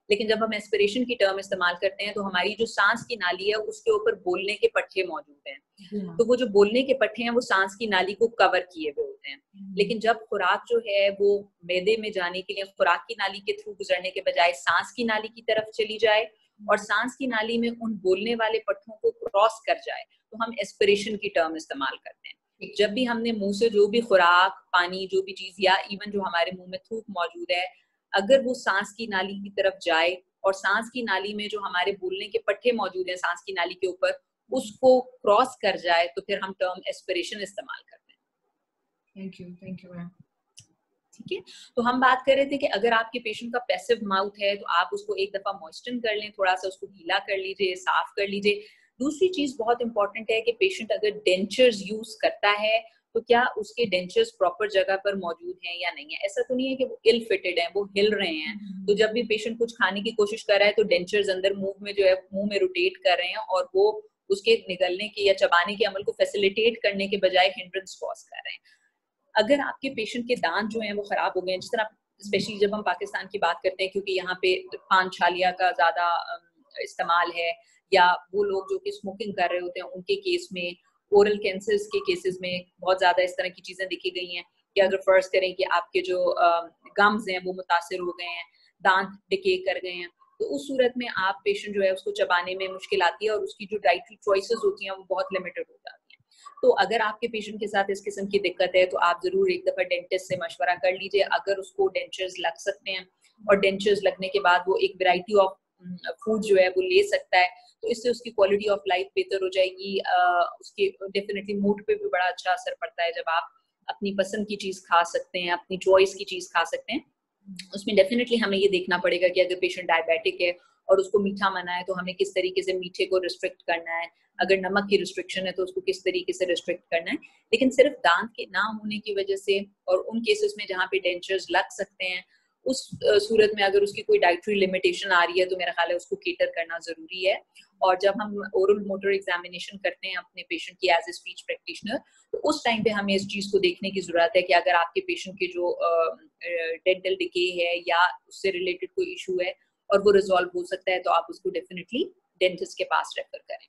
लेकिन जब हम एस्पिरेशन की टर्म इस्तेमाल करते हैं तो हमारी जो सांस की नाली है उसके ऊपर बोलने के पट्टे मौजूद हैं। तो वो जो बोलने के पट्टे हैं वो सांस की नाली को कवर किए हुए होते हैं। लेकिन जब खुराक जो है वो मैदे में जाने के लिए खुराक की नाली के थ्रू गुजरने के बजाय सांस की नाली की तरफ चली जाए और सांस की नाली में उन बोलने वाले पट्टों को क्रॉस कर जाए तो हम एस्पिरेशन की टर्म इस्तेमाल करते हैं। जब भी हमने मुंह से जो भी खुराक, पानी, जो भी चीज या इवन जो हमारे मुंह में थूक मौजूद है, अगर वो सांस की नाली की तरफ जाए और सांस की नाली में जो हमारे बोलने के पट्टे मौजूद हैं सांस की नाली के ऊपर उसको क्रॉस कर जाए तो फिर हम टर्म एस्पिरेशन इस्तेमाल करते हैं। Thank you ma'am. ठीक है, तो हम बात कर रहे थे कि अगर आपके पेशेंट का पैसिव माउथ है तो आप उसको एक दफा मॉइस्चन कर लें, थोड़ा सा उसको गीला कर लीजिए, साफ कर लीजिए। दूसरी चीज बहुत इंपॉर्टेंट है कि पेशेंट अगर डेंचर्स यूज करता है तो क्या उसके डेंचर्स प्रॉपर जगह पर मौजूद हैं या नहीं है। ऐसा तो नहीं है कि वो इल फिटेड है, वो हिल रहे हैं। तो जब भी पेशेंट कुछ खाने की कोशिश कर रहा है तो डेंचर्स अंदर मुंह में जो है मुंह में रोटेट कर रहे हैं और वो उसके निगलने के या चबाने के अमल को फैसिलिटेट करने के बजाय हिंड्रेंस कॉज कर रहे हैं। अगर आपके पेशेंट के दांत जो हैं वो खराब हो गए हैं, जिस तरह स्पेशली जब हम पाकिस्तान की बात करते हैं, क्योंकि यहाँ पे पान छालिया का ज्यादा इस्तेमाल है, या वो लोग जो कि स्मोकिंग कर रहे होते हैं उनके केस में, ओरल कैंसर्स के केसेस में बहुत ज्यादा इस तरह की चीजें देखी गई हैं कि अगर फर्ज करें कि आपके जो गम्स हैं वो मुतासिर हो गए हैं, दांत डिके कर गए हैं, तो उस सूरत में आप पेशेंट जो है उसको चबाने में मुश्किल आती है और उसकी जो डाइटरी चॉइसेस होती हैं वो बहुत लिमिटेड हो जाती हैं। तो अगर आपके पेशेंट के साथ इस किस्म की दिक्कत है तो आप जरूर एक दफा डेंटिस्ट से मशवरा कर लीजिए। अगर उसको डेंचर्स लग सकते हैं और डेंचर्स लगने के बाद वो एक वैरायटी ऑफ फूड जो है वो ले सकता है, तो इससे उसकी क्वालिटी ऑफ लाइफ बेहतर हो जाएगी। उसके डेफिनेटली मूड पे भी बड़ा अच्छा असर पड़ता है जब आप अपनी पसंद की चीज खा सकते हैं, अपनी चॉइस की चीज खा सकते हैं। उसमें डेफिनेटली हमें ये देखना पड़ेगा कि अगर पेशेंट डायबिटिक है और उसको मीठा मना है तो हमें किस तरीके से मीठे को रिस्ट्रिक्ट करना है, अगर नमक की रिस्ट्रिक्शन है तो उसको किस तरीके से रिस्ट्रिक्ट करना है। लेकिन सिर्फ दांत के ना होने की वजह से और उन केसेस में जहाँ पे डेंचर्स लग सकते हैं, उस सूरत में अगर उसकी कोई डाइटरी लिमिटेशन आ रही है तो मेरा ख्याल है उसको केटर करना जरूरी है। और जब हम ओरल मोटर एग्जामिनेशन करते हैं अपने पेशेंट की एज ए स्पीच प्रैक्टिशनर, तो उस टाइम पे हमें इस चीज को देखने की जरूरत है कि अगर आपके पेशेंट के जो डेंटल डिके है या उससे रिलेटेड कोई इशू है और वो रिजॉल्व हो सकता है तो आप उसको डेफिनेटली डेंटिस्ट के पास रेफर करें।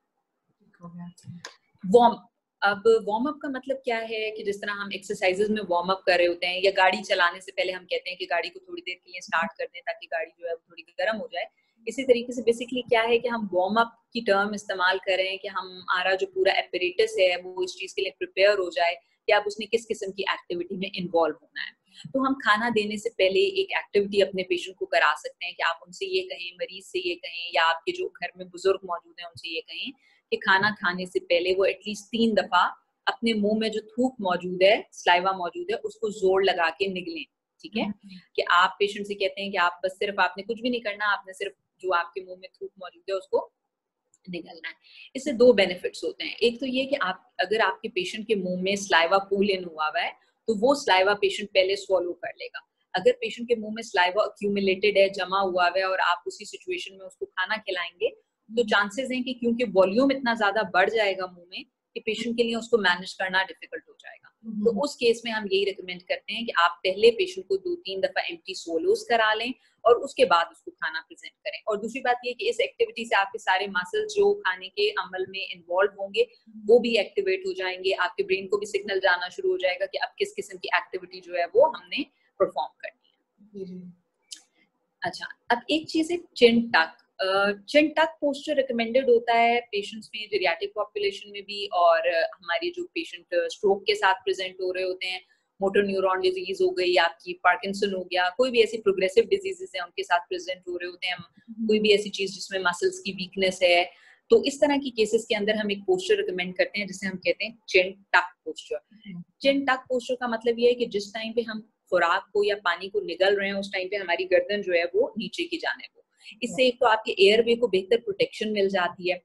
वार्म अप का मतलब क्या है कि जिस तरह हम एक्सरसाइजेज में वार्म अप कर रहे होते हैं या गाड़ी चलाने से पहले हम कहते हैं कि गाड़ी को थोड़ी देर के लिए स्टार्ट कर दें ताकि गाड़ी जो है वो थोड़ी गर्म हो जाए, इसी तरीके से बेसिकली क्या है कि हम वार्म अप की टर्म इस्तेमाल करें कि हमारा जो पूरा एपरेटस है वो इस चीज के लिए प्रिपेयर हो जाए कि आप उसने किस किस्म की एक्टिविटी में इन्वॉल्व होना है। तो हम खाना देने से पहले एक एक्टिविटी अपने पेशेंट को करा सकते हैं कि आप उनसे ये कहें, मरीज से ये कहें या आपके जो घर में बुजुर्ग मौजूद हैं उनसे ये कहें कि खाना खाने से पहले वो एटलीस्ट 3 दफा अपने मुंह में जो थूक मौजूद है, स्लाइवा मौजूद है, उसको जोर लगा के निगलें। ठीक है, कि आप पेशेंट से कहते हैं कि आप बस सिर्फ आपने कुछ भी नहीं करना, आपने सिर्फ जो आपके मुंह में थूक मौजूद है उसको निगलना है। इससे 2 बेनिफिट्स होते हैं। एक तो ये कि आप अगर आपके पेशेंट के मुंह में स्लाइवा पूल इन हुआ है तो वो स्लाइवा पेशेंट पहले स्वॉलो कर लेगा। अगर पेशेंट के मुंह में स्लाइवा अक्यूमुलेटेड है, जमा हुआ है और आप उसी सिचुएशन में उसको खाना खिलाएंगे तो चांसेस हैं कि क्योंकि वॉल्यूम इतना ज्यादा बढ़ जाएगा मुंह में कि पेशेंट के लिए उसको मैनेज करना डिफिकल्ट हो जाएगा। तो उस केस में हम यही रिकमेंड करते हैं कि आप पहले पेशेंट को 2-3 दफा एम्प्टी सोलोस करा लें और उसके बाद उसको खाना प्रेजेंट करें। और दूसरी बात ये कि इस एक्टिविटी से आपके सारे मसल्स जो खाने के अमल में इन्वॉल्व होंगे वो भी एक्टिवेट हो जाएंगे, आपके ब्रेन को भी सिग्नल जाना शुरू हो जाएगा कि अब किस किस्म की एक्टिविटी जो है वो हमने परफॉर्म करनी है। अच्छा, अब एक चीज है चिन टक। चिन टक पोस्चर रिकमेंडेड होता है पेशेंट्स में, जेरियाट्रिक पॉपुलेशन में भी, और हमारे जो पेशेंट स्ट्रोक के साथ प्रेजेंट हो रहे होते हैं, मोटर न्यूरॉन डिजीज हो गई, आपकी पार्किंसन हो गया, कोई भी ऐसी प्रोग्रेसिव डिजीजेस हैं उनके साथ प्रेजेंट हो रहे होते हैं, कोई भी ऐसी चीज जिसमें मसल्स की वीकनेस है, तो इस तरह की केसेस के अंदर हम एक पोस्चर रिकमेंड करते हैं जिसे हम कहते हैं चिन टक पोस्चर। चिन टक पोस्चर का मतलब ये है कि जिस टाइम पे हम खुराक को या पानी को निगल रहे हैं उस टाइम पे हमारी गर्दन जो है वो नीचे की जाने हो। इससे एक तो आपके एयरवे को बेहतर प्रोटेक्शन मिल जाती है,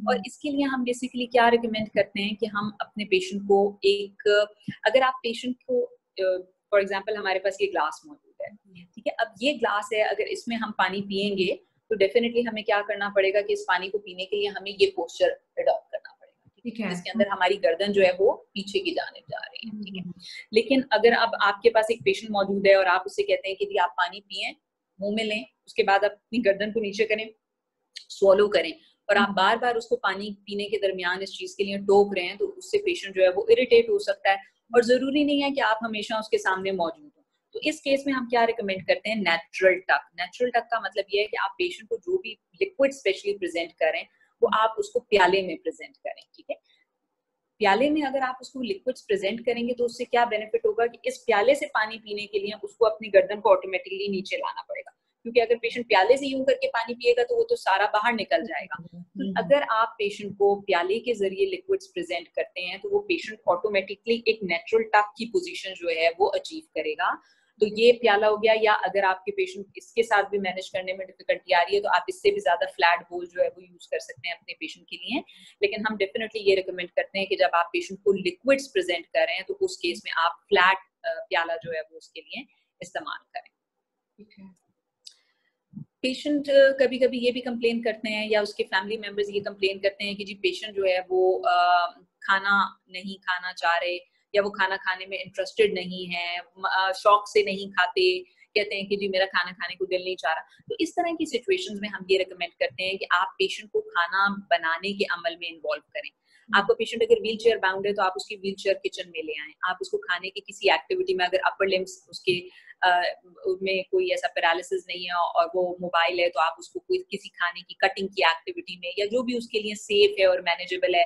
और इसके लिए हम बेसिकली क्या रिकमेंड करते हैं कि हम अपने पेशेंट को एक, अगर आप पेशेंट को फॉर एग्जांपल हमारे पास ये ग्लास मौजूद है, ठीक है, अब ये ग्लास है, अगर इसमें हम पानी पिएंगे तो डेफिनेटली हमें क्या करना पड़ेगा कि इस पानी को पीने के लिए हमें ये पोस्चर अडॉप्ट करना पड़ेगा, ठीक है, जिसके अंदर हमारी गर्दन जो है वो पीछे की जानिब जा रही है। ठीक है, लेकिन अगर अब आपके पास एक पेशेंट मौजूद है और आप उससे कहते हैं कि जी आप पानी पिए, मुंह में लें, उसके बाद अपनी गर्दन को नीचे करें, स्वॉलो करें, और आप बार बार उसको पानी पीने के दरमियान इस चीज के लिए टोक रहे हैं, तो उससे पेशेंट जो है वो इरिटेट हो सकता है, और जरूरी नहीं है कि आप हमेशा उसके सामने मौजूद हो। तो इस केस में हम क्या रिकमेंड करते हैं, नेचुरल टक। नेचुरल टक का मतलब ये है कि आप पेशेंट को जो भी लिक्विड स्पेशली प्रेजेंट करें वो आप उसको प्याले में प्रेजेंट करें। ठीक है, प्याले में अगर आप उसको लिक्विड्स प्रेजेंट करेंगे तो उससे क्या बेनिफिट होगा कि इस प्याले से पानी पीने के लिए उसको अपनी गर्दन को ऑटोमेटिकली नीचे लाना पड़ेगा, क्योंकि अगर पेशेंट प्याले से यूं करके पानी पिएगा तो वो तो सारा बाहर निकल जाएगा। तो अगर आप पेशेंट को प्याले के जरिए लिक्विड्स प्रेजेंट करते हैं तो वो पेशेंट ऑटोमेटिकली एक नेचुरल टक की पोजीशन जो है वो अचीव करेगा। तो ये प्याला हो गया, या अगर आपके पेशेंट इसके साथ भी मैनेज करने में डिफिकल्टी आ रही है तो आप इससे भी ज्यादा फ्लैट बोल जो है वो यूज कर सकते हैं अपने पेशेंट के लिए। लेकिन हम डेफिनेटली ये रिकमेंड करते हैं कि जब आप पेशेंट को लिक्विड्स प्रेजेंट कर रहे हैं तो उस केस में आप फ्लैट प्याला जो है वो उसके लिए इस्तेमाल करें। पेशेंट कभी कभी ये भी कंप्लेन करते हैं या उसके फैमिली मेंबर्स ये कंप्लेन करते हैं कि जी पेशेंट जो है वो खाना नहीं खाना चाह रहे, या वो खाना खाने में इंटरेस्टेड नहीं है, शौक से नहीं खाते, कहते हैं कि जी मेरा खाना खाने को दिल नहीं चाह रहा। तो इस तरह की सिचुएशंस में हम ये रिकमेंड करते हैं कि आप पेशेंट को खाना बनाने के अमल में इन्वॉल्व करें। आपका पेशेंट अगर व्हील चेयर बाउंड है तो आप उसकी व्हील चेयर किचन में ले आएं। आप उसको खाने की किसी एक्टिविटी में, अगर अपर लिम्स उसके में कोई ऐसा पैरालिसिस नहीं है और वो मोबाइल है, तो आप उसको कोई किसी खाने की कटिंग की एक्टिविटी में, या जो भी उसके लिए सेफ है और मैनेजेबल है,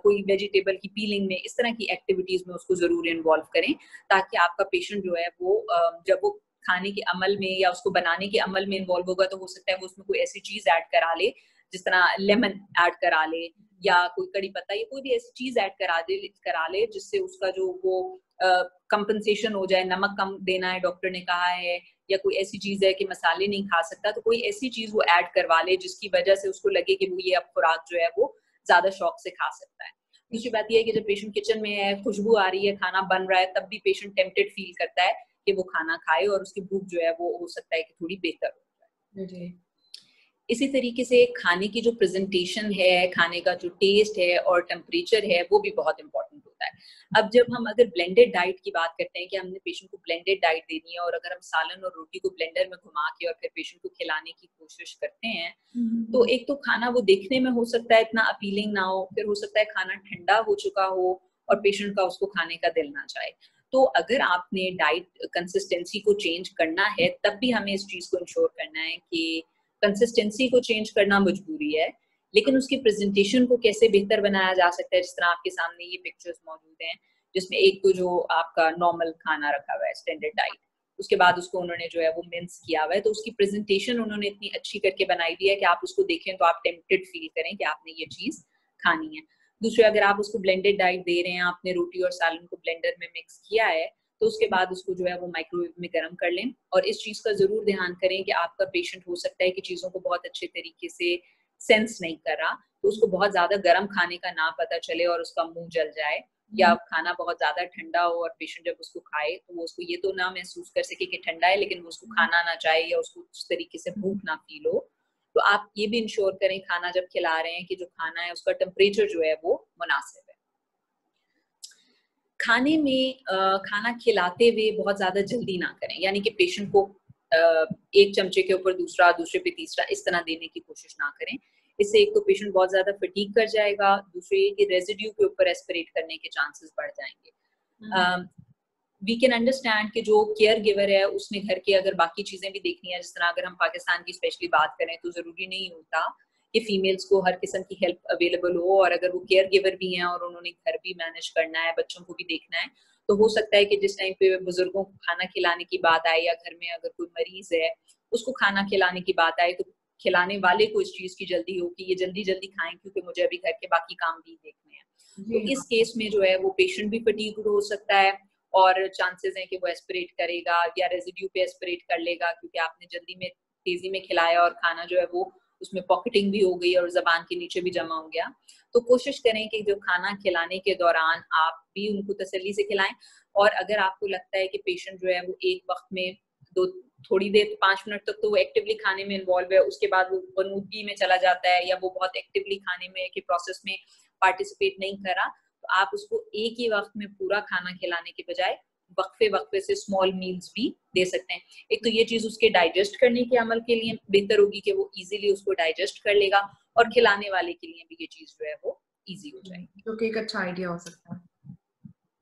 कोई वेजिटेबल की पीलिंग में, इस तरह की एक्टिविटीज में उसको जरूर इन्वॉल्व करें, ताकि आपका पेशेंट जो है वो जब वो खाने के अमल में या उसको बनाने के अमल में इन्वॉल्व होगा, तो हो सकता है वो उसमें कोई ऐसी चीज ऐड करा ले, जिस तरह लेमन ऐड करा ले या कोई कड़ी पत्ता या कोई भी ऐसी चीज ऐड करा ले जिससे उसका जो वो कंपनसेशन हो जाए। नमक कम देना है डॉक्टर ने कहा है, या कोई ऐसी चीज है कि मसाले नहीं खा सकता, तो कोई ऐसी चीज वो ऐड करवा ले जिसकी वजह से उसको लगे कि वो ये अब खुराक जो है वो ज्यादा शौक से खा सकता है। दूसरी बात यह है कि जब पेशेंट किचन में है, खुशबू आ रही है, खाना बन रहा है, तब भी पेशेंट टेम्पटेड फील करता है कि वो खाना खाए और उसकी भूख जो है वो हो सकता है कि थोड़ी बेहतर हो जाए। इसी तरीके से खाने की जो प्रेजेंटेशन है, खाने का जो टेस्ट है और टेम्परेचर है, वो भी बहुत इंपॉर्टेंट होता है। अब जब हम अगर ब्लेंडेड डाइट की बात करते हैं कि हमने पेशेंट को ब्लेंडेड डाइट देनी है, और अगर हम सालन और रोटी को ब्लेंडर में घुमा के और फिर पेशेंट को खिलाने की कोशिश करते हैं, तो एक तो खाना वो देखने में हो सकता है इतना अपीलिंग ना हो, फिर हो सकता है खाना ठंडा हो चुका हो और पेशेंट का उसको खाने का दिल ना चाहे। तो अगर आपने डाइट कंसिस्टेंसी को चेंज करना है, तब भी हमें इस चीज को इंश्योर करना है कि कंसिस्टेंसी को चेंज करना मजबूरी है, लेकिन उसकी प्रेजेंटेशन को कैसे बेहतर बनाया जा सकता है। जिस तरह आपके सामने ये पिक्चर्स मौजूद हैं, जिसमें एक तो जो आपका नॉर्मल खाना रखा हुआ है, स्टैंडर्ड डाइट, उसके बाद उसको उन्होंने जो है वो मिन्स किया हुआ है, तो उसकी प्रेजेंटेशन उन्होंने इतनी अच्छी करके बनाई दी है कि आप उसको देखें तो आप टेम्पटेड फील करें कि आपने ये चीज खानी है। दूसरे, अगर आप उसको ब्लेंडेड डाइट दे रहे हैं, आपने रोटी और सालन को ब्लेंडर में मिक्स किया है, तो उसके बाद उसको जो है वो माइक्रोवेव में गर्म कर लें। और इस चीज का जरूर ध्यान करें कि आपका पेशेंट हो सकता है कि चीजों को बहुत अच्छे तरीके से सेंस नहीं कर रहा, तो उसको बहुत ज्यादा गर्म खाने का ना पता चले और उसका मुंह जल जाए, या खाना बहुत ज्यादा ठंडा हो और पेशेंट जब उसको खाए तो वो उसको ये तो ना महसूस कर सके कि ठंडा है, लेकिन वो उसको खाना ना चाहे या उसको उस तरीके से भूख ना फील हो। तो आप ये भी इंश्योर करें खाना जब खिला रहे हैं कि जो खाना है उसका टेम्परेचर जो है वो मुनासिब है। खाने में खाना खिलाते हुए बहुत ज्यादा जल्दी ना करें, यानी कि पेशेंट को एक चमचे के ऊपर दूसरा, दूसरे पे तीसरा, इस तरह देने की कोशिश ना करें। इससे एक तो पेशेंट बहुत ज्यादा फटीग कर जाएगा, दूसरे ये कि रेजिड्यू के ऊपर एस्पिरेट करने के चांसेस बढ़ जाएंगे। वी कैन अंडरस्टैंड कि जो केयर गिवर है उसने घर की अगर बाकी चीजें भी देखनी है, जिस तरह अगर हम पाकिस्तान की स्पेशली बात करें तो जरूरी नहीं होता कि फीमेल्स को हर किस्म की हेल्प अवेलेबल हो, और अगर वो केयर गिवर भी हैं और उन्होंने घर भी मैनेज करना है, बच्चों को भी देखना है, तो हो सकता है कि जिस टाइम पे बुजुर्गों को खाना खिलाने की बात आए या घर में अगर कोई मरीज है उसको खाना खिलाने की बात आए, तो खिलाने वाले को इस चीज की जल्दी हो कि ये जल्दी जल्दी खाएं क्योंकि मुझे अभी घर के बाकी काम भी देखने हैं। तो इस केस में जो है वो पेशेंट भी फटीग हो सकता है और चांसेस हैं कि वो एस्पिरेट करेगा या रेजिड्यू पे एस्पिरेट कर लेगा, क्योंकि आपने जल्दी में तेजी में खिलाया और खाना जो है वो उसमें पॉकेटिंग भी हो गई और जबान के नीचे भी जमा हो गया। तो कोशिश करें कि जो खाना खिलाने के दौरान आप भी उनको तसल्ली से खिलाएं, और अगर आपको लगता है कि पेशेंट जो है वो एक वक्त में थोड़ी देर 5 मिनट तक तो वो एक्टिवली खाने में इन्वॉल्व है, उसके बाद वो बनूदगी में चला जाता है या वो बहुत एक्टिवली खाने में के प्रोसेस में पार्टिसिपेट नहीं कर रहा, तो आप उसको एक ही वक्त में पूरा खाना खिलाने के बजाय वक्फे वक्फे से स्मॉल मील्स भी दे सकते हैं। एक तो ये चीज उसके डाइजेस्ट करने के अमल के लिए बेहतर होगी कि वो इजीली उसको डाइजेस्ट कर लेगा, और खिलाने वाले के लिए भी ये चीज जो है वो इजी हो जाएगी, जो कि एक अच्छा आइडिया हो सकता है।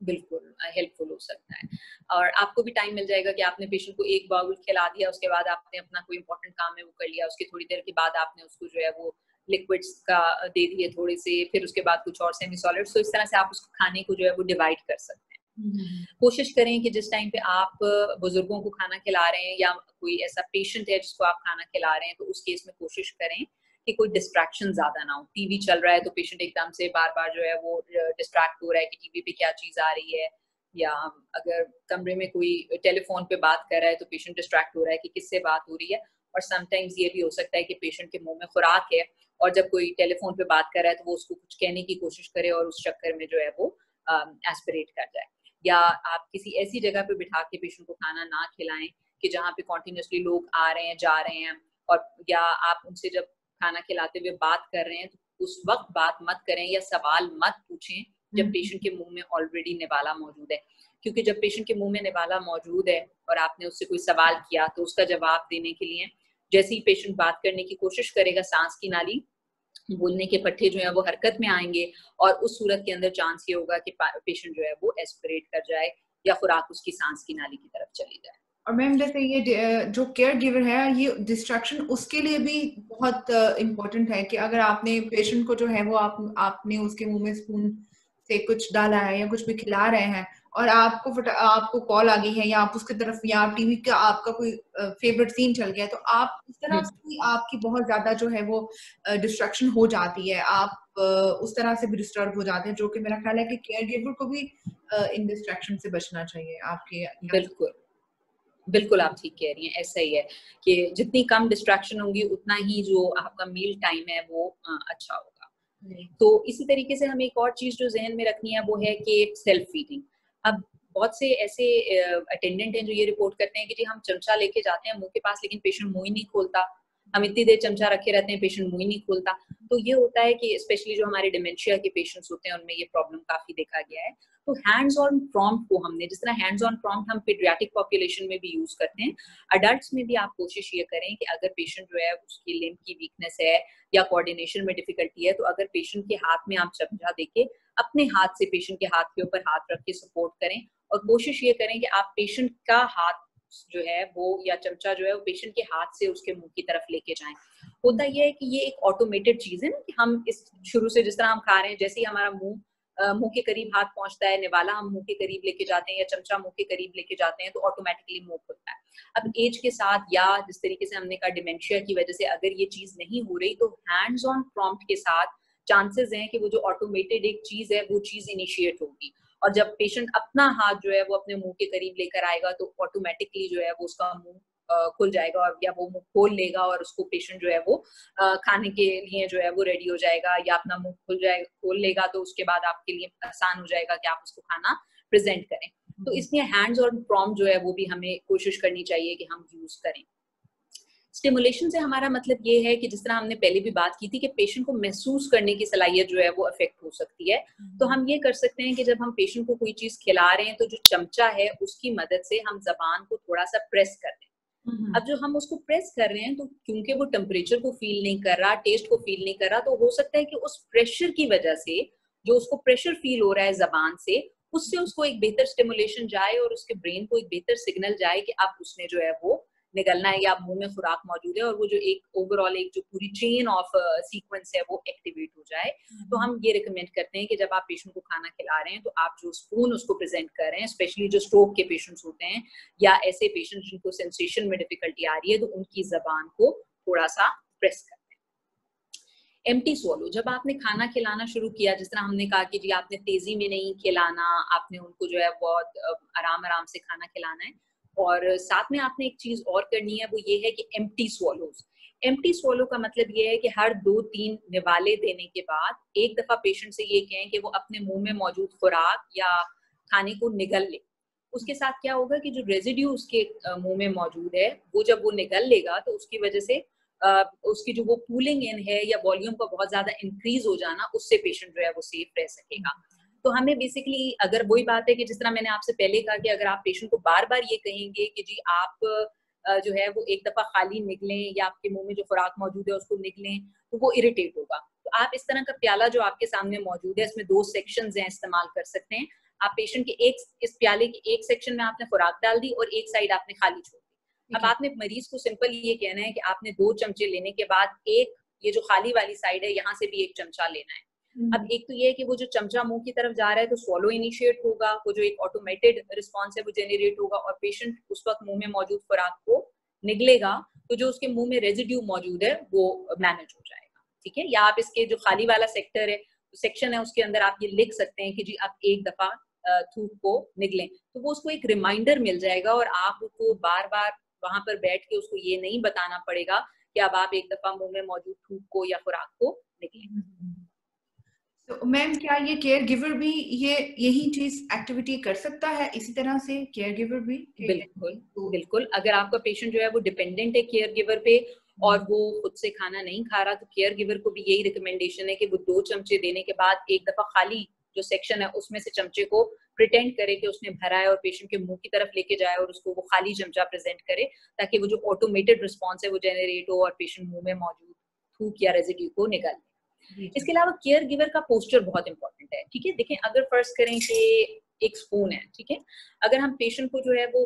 बिल्कुल हेल्पफुल हो सकता है। और आपको भी टाइम मिल जाएगा कि आपने पेशेंट को एक बाउल खिला दिया, उसके बाद आपने अपना कोई इंपॉर्टेंट काम है वो कर लिया, उसके थोड़ी देर के बाद आपने उसको जो है वो लिक्विड्स का दे दिए थोड़े से, फिर उसके बाद कुछ और सेमी सॉलिड्स, तो इस तरह से आप उसको खाने को जो है वो डिवाइड कर सकते हैं। कोशिश करें कि जिस टाइम पे आप बुजुर्गों को खाना खिला रहे हैं या कोई ऐसा पेशेंट है जिसको आप खाना खिला रहे हैं, तो उस केस में कोशिश करें कि कोई डिस्ट्रैक्शन ज्यादा ना हो। टीवी चल रहा है तो पेशेंट एकदम से बार बार जो है वो डिस्ट्रैक्ट हो रहा है कि टीवी पे क्या चीज आ रही है, या अगर कमरे में कोई टेलीफोन पे बात कर रहा है तो पेशेंट डिस्ट्रैक्ट हो रहा है कि किससे बात हो रही है। और समटाइम्स ये भी हो सकता है कि पेशेंट के मुंह में खुराक है और जब कोई टेलीफोन पे बात कर रहा है तो वो उसको कुछ कहने की कोशिश करे और उस चक्कर में जो है वो एस्पिरेट कर जाए। या आप किसी ऐसी जगह पे बिठा के पेशेंट को खाना ना खिलाएं कि जहाँ पे कॉन्टिन्यूसली लोग आ रहे हैं जा रहे हैं, और या आप उनसे जब खाना खिलाते हुए बात कर रहे हैं तो उस वक्त बात मत करें या सवाल मत पूछें जब पेशेंट के मुंह में ऑलरेडी निवाला मौजूद है, क्योंकि जब पेशेंट के मुंह में निवाला मौजूद है और आपने उससे कोई सवाल किया तो उसका जवाब देने के लिए जैसे ही पेशेंट बात करने की कोशिश करेगा, सांस की नाली, बोलने के पट्टे जो है वो हरकत में आएंगे और उस सूरत के अंदर चांस ये होगा कि पेशेंट जो है वो एस्पिरेट कर जाए या खुराक उसकी सांस की नाली की तरफ चली जाए। और मैम जैसे ये जो केयर गिवर है, ये डिस्ट्रैक्शन उसके लिए भी बहुत इम्पोर्टेंट है कि अगर आपने पेशेंट को जो है वो आपने उसके मुंह में स्पून से कुछ डाला है या कुछ भी खिला रहे हैं और आपको कॉल आ गई है या आप उसकी तरफ या आप टीवी का आपका कोई फेवरेट सीन चल गया है, तो आप उस तरह से आपकी बहुत ज्यादा जो है वो डिस्ट्रैक्शन हो जाती है, आप उस तरह से भी डिस्टर्ब हो जाते हैं, जो कि मेरा ख्याल है कि केयर गिवर को भी इन डिस्ट्रैक्शन से बचना चाहिए। आपके बिल्कुल बिल्कुल आप ठीक कह रही हैं, ऐसा ही है कि जितनी कम डिस्ट्रैक्शन होंगी उतना ही जो आपका मील टाइम है वो अच्छा होगा। तो इसी तरीके से हमें एक और चीज जो जहन में रखनी है वो है कि सेल्फ फीडिंग। अब बहुत से ऐसे अटेंडेंट हैं जो ये रिपोर्ट करते हैं कि जी हम चमचा लेके जाते हैं मुंह के पास, लेकिन पेशेंट मुंह ही नहीं खोलता, हम इतनी देर चमचा रखे रहते हैं, पेशेंट मुंह ही नहीं खोलता। तो ये होता है कि स्पेशली जो हमारे डिमेंशिया के पेशेंट्स होते हैं उनमें ये प्रॉब्लम काफी देखा गया है। तो हैंड्स ऑन प्रॉम्प्ट को हमने, जिस तरह हैंड्स ऑन प्रॉम्प्ट हम पीडियाट्रिक पॉपुलेशन में भी यूज करते हैं, अडल्ट्स में भी आप कोशिश ये करें कि अगर पेशेंट जो है उसकी लिम्ब की वीकनेस है या कोऑर्डिनेशन में डिफिकल्टी है, तो अगर पेशेंट के हाथ में आप चमचा देके अपने हाथ से पेशेंट के हाथ के ऊपर हाथ रख के सपोर्ट करें और कोशिश ये करें कि आप पेशेंट का हाथ जो है वो या चमचा जो है वो पेशेंट के हाथ से उसके मुंह की तरफ लेके जाएं। होता यह है कि ये एक ऑटोमेटेड चीज है ना कि हम इस शुरू से जिस तरह हम खा रहे हैं, जैसे ही हमारा मुंह के करीब हाथ पहुंचता है, निवाला हम मुंह के करीब लेके जाते हैं या चमचा मुंह के करीब लेके जाते हैं, तो ऑटोमेटिकली मुंह खुलता है। अब एज के साथ या जिस तरीके से हमने कहा डिमेंशिया की वजह से अगर ये चीज नहीं हो रही, तो हैंड्स ऑन प्रॉम्प्ट के साथ चांसेस हैं कि वो जो ऑटोमेटेड एक चीज है वो चीज इनिशिएट होगी। और जब पेशेंट अपना हाथ जो है वो अपने मुंह के करीब लेकर आएगा तो ऑटोमेटिकली जो है वो उसका मुंह खुल जाएगा और या वो मुंह खोल लेगा और उसको पेशेंट जो है वो खाने के लिए जो है वो रेडी हो जाएगा या अपना मुंह खोल लेगा, तो उसके बाद आपके लिए आसान हो जाएगा कि आप उसको खाना प्रेजेंट करें। तो इसलिए हैंड्स ऑन प्रॉम्प्ट जो है वो भी हमें कोशिश करनी चाहिए कि हम यूज करें। स्टिमुलेशन से हमारा मतलब ये है कि जिस तरह हमने पहले भी बात की थी कि पेशेंट को महसूस करने की सलाहियत जो है वो अफेक्ट हो सकती है। तो हम ये कर सकते हैं कि जब हम पेशेंट को कोई चीज खिला रहे हैं तो जो चमचा है उसकी मदद से हम जबान को थोड़ा सा प्रेस कर दें। अब जो हम उसको प्रेस कर रहे हैं तो क्योंकि वो टेम्परेचर को फील नहीं कर रहा, टेस्ट को फील नहीं कर रहा, तो हो सकता है कि उस प्रेशर की वजह से जो उसको प्रेशर फील हो रहा है जबान से, उससे उसको एक बेहतर स्टिमुलेशन जाए और उसके ब्रेन को एक बेहतर सिग्नल जाए कि अब उसने जो है वो निकलना है या मुंह में खुराक मौजूद है और वो जो एक ओवरऑल एक जो पूरी चेन ऑफ सीक्वेंस है वो एक्टिवेट हो जाए। तो हम ये रिकमेंड करते हैं कि जब आप पेशेंट को खाना खिला रहे हैं तो आप जो स्पून उसको प्रेजेंट कर रहे हैं, स्पेशली जो स्ट्रोक के पेशेंट्स होते हैं या ऐसे पेशेंट जिनको सेंसेशन में डिफिकल्टी आ रही है, तो उनकी जबान को थोड़ा सा प्रेस करते हैं। एम्प्टी स्वॉलो, जब आपने खाना खिलाना शुरू किया, जिस तरह हमने कहा कि जी आपने तेजी में नहीं खिलाना, आपने उनको जो है बहुत आराम आराम से खाना खिलाना है, और साथ में आपने एक चीज और करनी है, वो ये है कि एम्प्टी स्वॉलोज। एम्प्टी स्वॉलो का मतलब ये है कि हर 2-3 निवाले देने के बाद एक दफा पेशेंट से ये कहें कि वो अपने मुंह में मौजूद खुराक या खाने को निगल ले। उसके साथ क्या होगा कि जो रेजिड्यू उसके मुंह में मौजूद है वो जब वो निगल लेगा तो उसकी वजह से उसकी जो वो पूलिंग इन है या वॉल्यूम का बहुत ज्यादा इंक्रीज हो जाना, उससे पेशेंट जो है वो सेफ रह सकेगा। तो हमें बेसिकली अगर वही बात है कि जिस तरह मैंने आपसे पहले कहा कि अगर आप पेशेंट को बार बार ये कहेंगे कि जी आप जो है वो एक दफा खाली निकलें या आपके मुंह में जो खुराक मौजूद है उसको निकलें, तो वो इरिटेट होगा। तो आप इस तरह का प्याला जो आपके सामने मौजूद है, इसमें 2 सेक्शंस हैं, इस्तेमाल कर सकते हैं। आप पेशेंट के इस प्याले के एक सेक्शन में आपने खुराक डाल दी और एक साइड आपने खाली छोड़ दी। अब आपने मरीज को सिंपल ये कहना है कि आपने 2 चमचे लेने के बाद एक ये जो खाली वाली साइड है यहाँ से भी एक चमचा लेना है। अब एक तो ये है कि वो जो चमचा मुंह की तरफ जा रहा है तो स्वॉलो इनिशिएट होगा, वो जो एक ऑटोमेटेड रिस्पॉन्स है वो जेनरेट होगा और पेशेंट उस वक्त मुंह में मौजूद खुराक को निगलेगा, तो जो उसके मुंह में रेजिड्यू मौजूद है वो मैनेज हो जाएगा। ठीक है, या आप इसके जो खाली वाला सेक्टर है, सेक्शन है, उसके अंदर आप ये लिख सकते हैं कि जी आप एक दफा थूक को निगलें, तो वो उसको एक रिमाइंडर मिल जाएगा और आप उसको बार बार वहां पर बैठ के उसको ये नहीं बताना पड़ेगा कि अब आप एक दफा मुंह में मौजूद थूक को या खुराक को निगलें। तो मैम क्या ये केयर गिवर भी यही चीज एक्टिविटी कर सकता है इसी तरह से, केयर गिवर भी? बिल्कुल बिल्कुल, अगर आपका पेशेंट जो है वो डिपेंडेंट है केयर गिवर पे और वो खुद से खाना नहीं खा रहा, तो केयर गिवर को भी यही रिकमेंडेशन है कि वो 2 चमचे देने के बाद एक दफा खाली जो सेक्शन है उसमें से चमचे को प्रिटेंड करे कि उसने भरा है और पेशेंट के मुंह की तरफ लेके जाए और उसको वो खाली चमचा प्रेजेंट करे, ताकि वो जो ऑटोमेटेड रिस्पॉन्स है वो जेनरेट हो और पेशेंट मुंह में मौजूद थूक या रेजिड्यू को निकाल ले। इसके अलावा केयर गिवर का पोस्चर बहुत इंपॉर्टेंट है। ठीक है, देखें अगर फर्ज करें कि एक स्पून है, ठीक है, अगर हम पेशेंट को जो है वो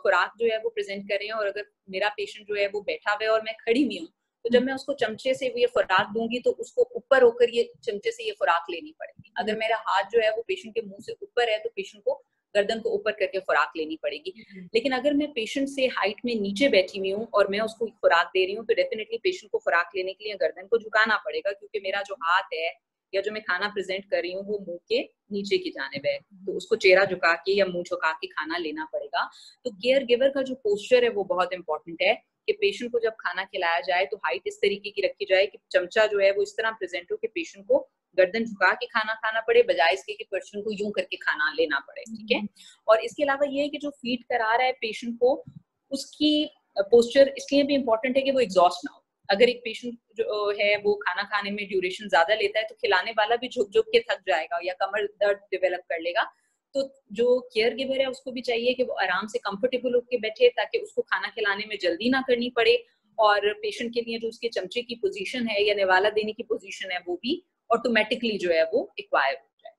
खुराक जो है वो प्रेजेंट करें और अगर मेरा पेशेंट जो है वो बैठा हुआ है और मैं खड़ी हुई हूँ, तो जब मैं उसको चमचे से ये खुराक दूंगी तो उसको ऊपर होकर ये चमचे से ये खुराक लेनी पड़ेगी। अगर मेरा हाथ जो है वो पेशेंट के मुंह से ऊपर है तो पेशेंट को गर्दन को ऊपर करके खुराक लेनी पड़ेगी। लेकिन अगर मैं पेशेंट से हाइट में नीचे बैठी हुई हूँ और मैं उसको खुराक दे रही हूँ तो डेफिनेटली पेशेंट को खुराक लेने के लिए गर्दन को झुकाना पड़ेगा, क्योंकि मेरा जो हाथ है या जो मैं खाना प्रेजेंट कर रही हूँ वो मुंह के नीचे की जानिब है, तो उसको चेहरा झुका के या मुंह झुका के खाना लेना पड़ेगा। तो केयर गिवर का जो पोस्चर है वो बहुत इंपॉर्टेंट है कि पेशेंट को जब खाना खिलाया जाए तो हाइट इस तरीके की रखी जाए कि चमचा जो है वो इस तरह प्रेजेंट हो कि पेशेंट को गर्दन झुका के खाना खाना पड़े, बजाय इसके कि पेशेंट को यूं करके खाना लेना पड़े। ठीक है, और इसके अलावा ये है कि जो फीड करा रहा है पेशेंट को, उसकी पोस्चर इसलिए भी इम्पोर्टेंट है कि वो एग्जॉस्ट ना हो। अगर एक पेशेंट जो है वो खाना खाने में ड्यूरेशन ज्यादा लेता है तो खिलाने वाला भी झुक झुक के थक जाएगा या कमर दर्द डेवलप कर लेगा। तो जो केयर गिवर है उसको भी चाहिए कि वो आराम से कंफर्टेबल होकर बैठे, ताकि उसको खाना खिलाने में जल्दी ना करनी पड़े और पेशेंट के लिए जो उसके चमचे की पोजीशन है या निवाला देने की पोजीशन है वो भी ऑटोमेटिकली जो है वो एक्वायर हो जाए।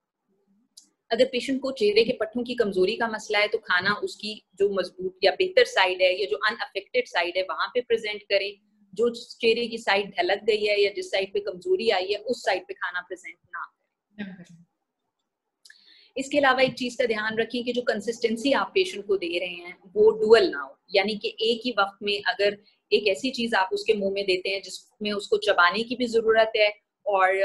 अगर पेशेंट को चेहरे के पट्टों की कमजोरी का मसला है तो खाना उसकी जो मजबूत या बेहतर साइड है या जो अनअफेक्टेड साइड है वहां पे प्रेजेंट करें। जो चेहरे की साइड ढलक गई है या जिस साइड पे कमजोरी आई है उस साइड पे खाना प्रेजेंट ना करें। इसके अलावा एक चीज का ध्यान रखें कि जो कंसिस्टेंसी आप पेशेंट को दे रहे हैं वो डुअल ना हो, यानी कि एक ही वक्त में अगर एक ऐसी चीज आप उसके मुंह में देते हैं जिसमें उसको चबाने की भी जरूरत है और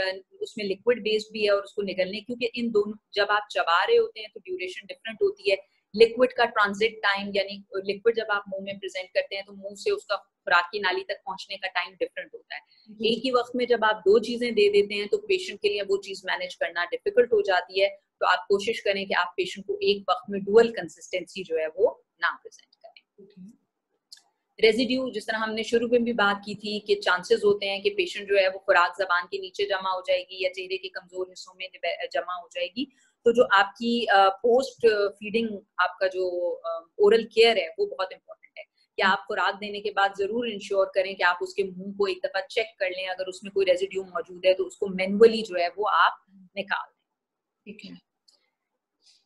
उसमें लिक्विड बेस्ड भी है और उसको निगलने, क्योंकि इन दोनों जब आप चबा रहे होते हैं तो ड्यूरेशन डिफरेंट होती है। लिक्विड का ट्रांजिट टाइम, यानी लिक्विड जब आप मुंह में प्रेजेंट करते हैं तो मुंह से उसका खुराक की नाली तक पहुंचने का टाइम डिफरेंट होता है। एक ही वक्त में जब आप दो चीजें दे देते हैं तो पेशेंट के लिए वो चीज मैनेज करना डिफिकल्ट हो जाती है। तो आप कोशिश करें कि आप पेशेंट को एक वक्त में डुअल कंसिस्टेंसी जो है वो ना प्रेजेंट करें। रेजिड्यू, जिस तरह हमने शुरू में भी बात की थी कि चांसेस होते हैं कि पेशेंट जो है वो खुराक जबान के नीचे जमा हो जाएगी या चेहरे के कमजोर हिस्सों में जमा हो जाएगी। तो जो आपकी पोस्ट फीडिंग आपका जो ओरल केयर है वो बहुत इंपॉर्टेंट है कि आप खुराक देने के बाद जरूर इंश्योर करें कि आप उसके मुंह को एक दफा चेक कर लें। अगर उसमें कोई रेजिड्यू मौजूद है तो उसको मैनुअली जो है वो आप निकाल दें। ठीक है,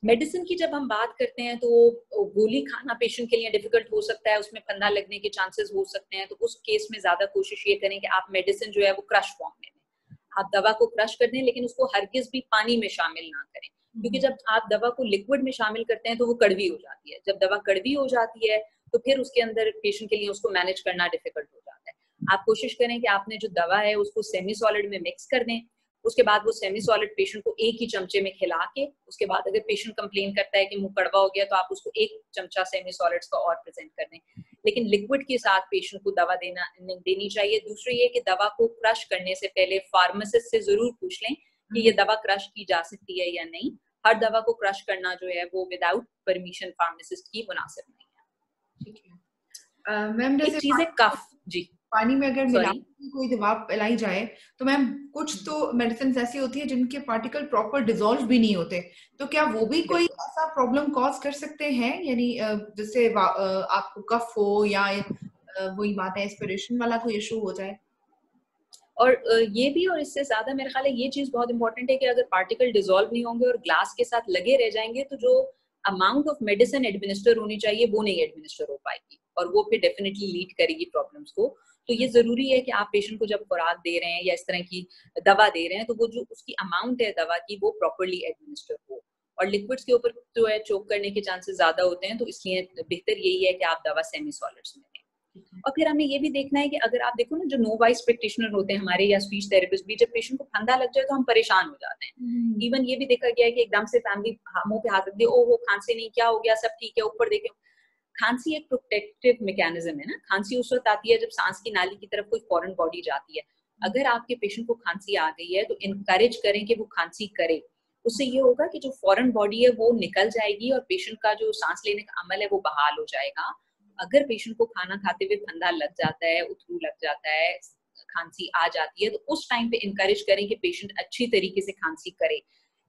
मेडिसिन की जब हम बात करते हैं तो गोली खाना पेशेंट के लिए डिफिकल्ट हो सकता है, उसमें फंदा लगने के चांसेस हो सकते हैं। तो उस केस में ज्यादा कोशिश ये करें कि आप मेडिसिन जो है वो क्रश फॉर्म में दें। आप दवा को क्रश कर दें लेकिन उसको हरगिज भी पानी में शामिल ना करें, क्योंकि जब आप दवा को लिक्विड में शामिल करते हैं तो वो कड़वी हो जाती है। जब दवा कड़वी हो जाती है तो फिर उसके अंदर पेशेंट के लिए उसको मैनेज करना डिफिकल्ट हो जाता है। आप कोशिश करें कि आपने जो दवा है उसको सेमी सॉलिड में मिक्स कर दें। उसके बाद वो सेमी सॉलिड पेशेंट को एक ही चमचे में खिला के, उसके बाद अगर पेशेंट कंप्लेन करता है कि मुंह कड़वा हो गया तो आप उसको एक चमचा सेमी सॉलिड्स का और प्रेजेंट कर दें। लेकिन लिक्विड के साथ पेशेंट को दवा देनी चाहिए। दूसरी ये कि दवा को क्रश करने से पहले फार्मासिस्ट से जरूर पूछ लें कि ये दवा क्रश की जा सकती है या नहीं। हर दवा को क्रश करना जो है वो विदाउट परमिशन फार्मासिस्ट की मुनासिब नहीं है। ठीक है मैम, एक चीज है कफ। जी, पानी में अगर मिला सॉरी, कोई दवा पिलाई जाए तो मैम कुछ तो मेडिसिन ऐसी होती है जिनके पार्टिकल प्रॉपर डिसॉल्व भी नहीं होते, तो क्या वो भी कोई ऐसा प्रॉब्लम कॉज कर सकते हैं? यानी जैसे आपको कफ हो या वही बात है एस्पिरेशन वाला कोई इशू हो जाए। और ये भी, और इससे ज्यादा मेरे ख्याल है ये चीज बहुत इंपॉर्टेंट है कि अगर पार्टिकल डिसॉल्व नहीं होंगे और ग्लास के साथ लगे रह जाएंगे तो जो अमाउंट ऑफ मेडिसिन एडमिनिस्टर होनी चाहिए वो नहीं एडमिनिस्टर हो पाएगी और वो फिर डेफिनेटली लीड करेगी प्रॉब्लम्स को। तो ये जरूरी है कि आप पेशेंट को जब खुराक दे रहे हैं या इस तरह की दवा दे रहे हैं तो वो जो उसकी अमाउंट है दवा की वो प्रॉपरली एडमिनिस्टर हो। और लिक्विड्स के ऊपर जो है चोक करने के चांसेस ज्यादा होते हैं, तो इसलिए बेहतर यही है कि आप दवा सेमी सॉलिड्स में दें। और फिर हमें ये भी देखना है कि अगर आप देखो ना जो नो वॉइस प्रैक्टिशनर होते हैं हमारे या स्पीच थेरेपिस्ट भी, जब पेशेंट को फंदा लग जाए तो हम परेशान हो जाते हैं। इवन ये भी देखा गया है कि एकदम से फैमिली मुंह पे हाथ रख दे, ओ वो खांसी नहीं, क्या हो गया, सब ठीक है, ऊपर देखे। खांसी एक प्रोटेक्टिव मैकेनिज्म है ना। खांसी उस वक्त आती है जब सांस की नाली की तरफ कोई फॉरेन बॉडी जाती है। अगर आपके पेशेंट को खांसी आ गई है तो इनकरेज करें कि वो खांसी करे। उससे ये होगा कि जो फॉरेन बॉडी है वो निकल जाएगी और पेशेंट का जो सांस लेने का अमल है वो बहाल हो जाएगा। अगर पेशेंट को खाना खाते हुए फंदा लग जाता है, उथरू लग जाता है, खांसी आ जाती है, तो उस टाइम पे इनकरेज करें कि पेशेंट अच्छी तरीके से खांसी करे।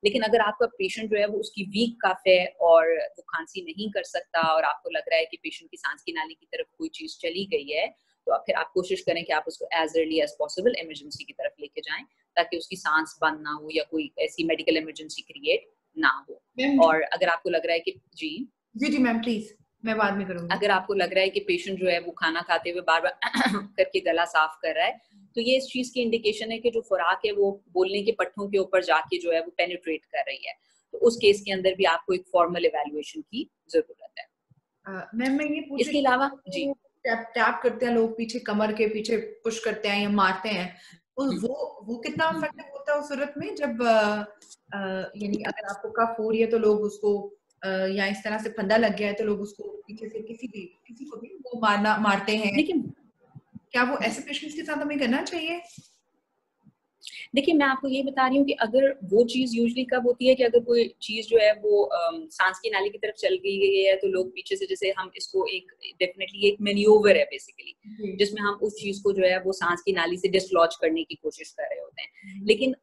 लेकिन अगर आपका पेशेंट जो है वो उसकी वीक कफ है और वो खांसी नहीं कर सकता और आपको लग रहा है कि पेशेंट की सांस की नाली की तरफ कोई चीज चली गई है, तो फिर आप कोशिश करें कि आप उसको as early as possible emergency की तरफ लेके जाएं, ताकि उसकी सांस बंद ना हो या कोई ऐसी मेडिकल इमरजेंसी क्रिएट ना हो। और अगर आपको लग रहा है कि जी जी मैम प्लीज, मैं बाद में करूंगी। अगर आपको लग रहा है कि पेशेंट जो है वो खाना खाते हुए बार बार करके गला साफ कर रहा है, तो ये इस चीज की इंडिकेशन है कि जो खुराक है वो बोलने के पट्टों के ऊपर जाके जो है वो पेनिट्रेट कर रही है। तो उस केस के अंदर भी आपको एक फॉर्मल इवैल्यूएशन की जरूरत है। मैम मैं ये पूछ इसके अलावा जी टैप करते हैं लोग पीछे, कमर के पीछे पुश करते हैं या मारते हैं, तो वो कितना इफेक्टिव होता है उस सूरत में, जब यानी अगर आपको कफ हो रही है तो लोग उसको या इस तरह से फंदा लग गया है तो लोग उसको पीछे से किसी को भी वो मारते हैं, लेकिन क्या वो ऐसे पेशेंट्स के साथ हमें करना चाहिए? देखिए मैं आपको ये बता रही हूँ कि अगर वो चीज यूजुअली कब होती है कि अगर कोई चीज जो है वो सांस की नाली की तरफ चल गई है, तो लोग पीछे से, जैसे हम इसको एक डेफिनेटली एक मैन्यूवर है बेसिकली, जिसमें हम उस चीज को जो है वो सांस की नाली से डिसलॉज करने की कोशिश कर रहे होते हैं। लेकिन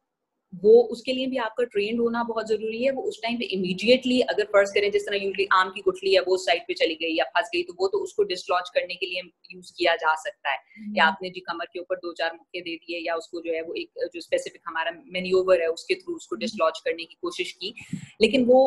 वो उसके लिए भी आपका ट्रेंड होना बहुत जरूरी है। वो उस टाइम पे इमीडिएटली अगर फर्ज करें जिस तरह यूजुअली आम की गुठली है वो साइड पे चली गई या फंस गई, तो वो तो उसको डिसलॉज करने के लिए यूज किया जा सकता है, या आपने जी कमर के ऊपर 2-4 मुक्के दे दिए या उसको जो है वो एक जो स्पेसिफिक हमारा मैन्यूवर है उसके थ्रू उसको डिसलॉज करने की कोशिश की। लेकिन वो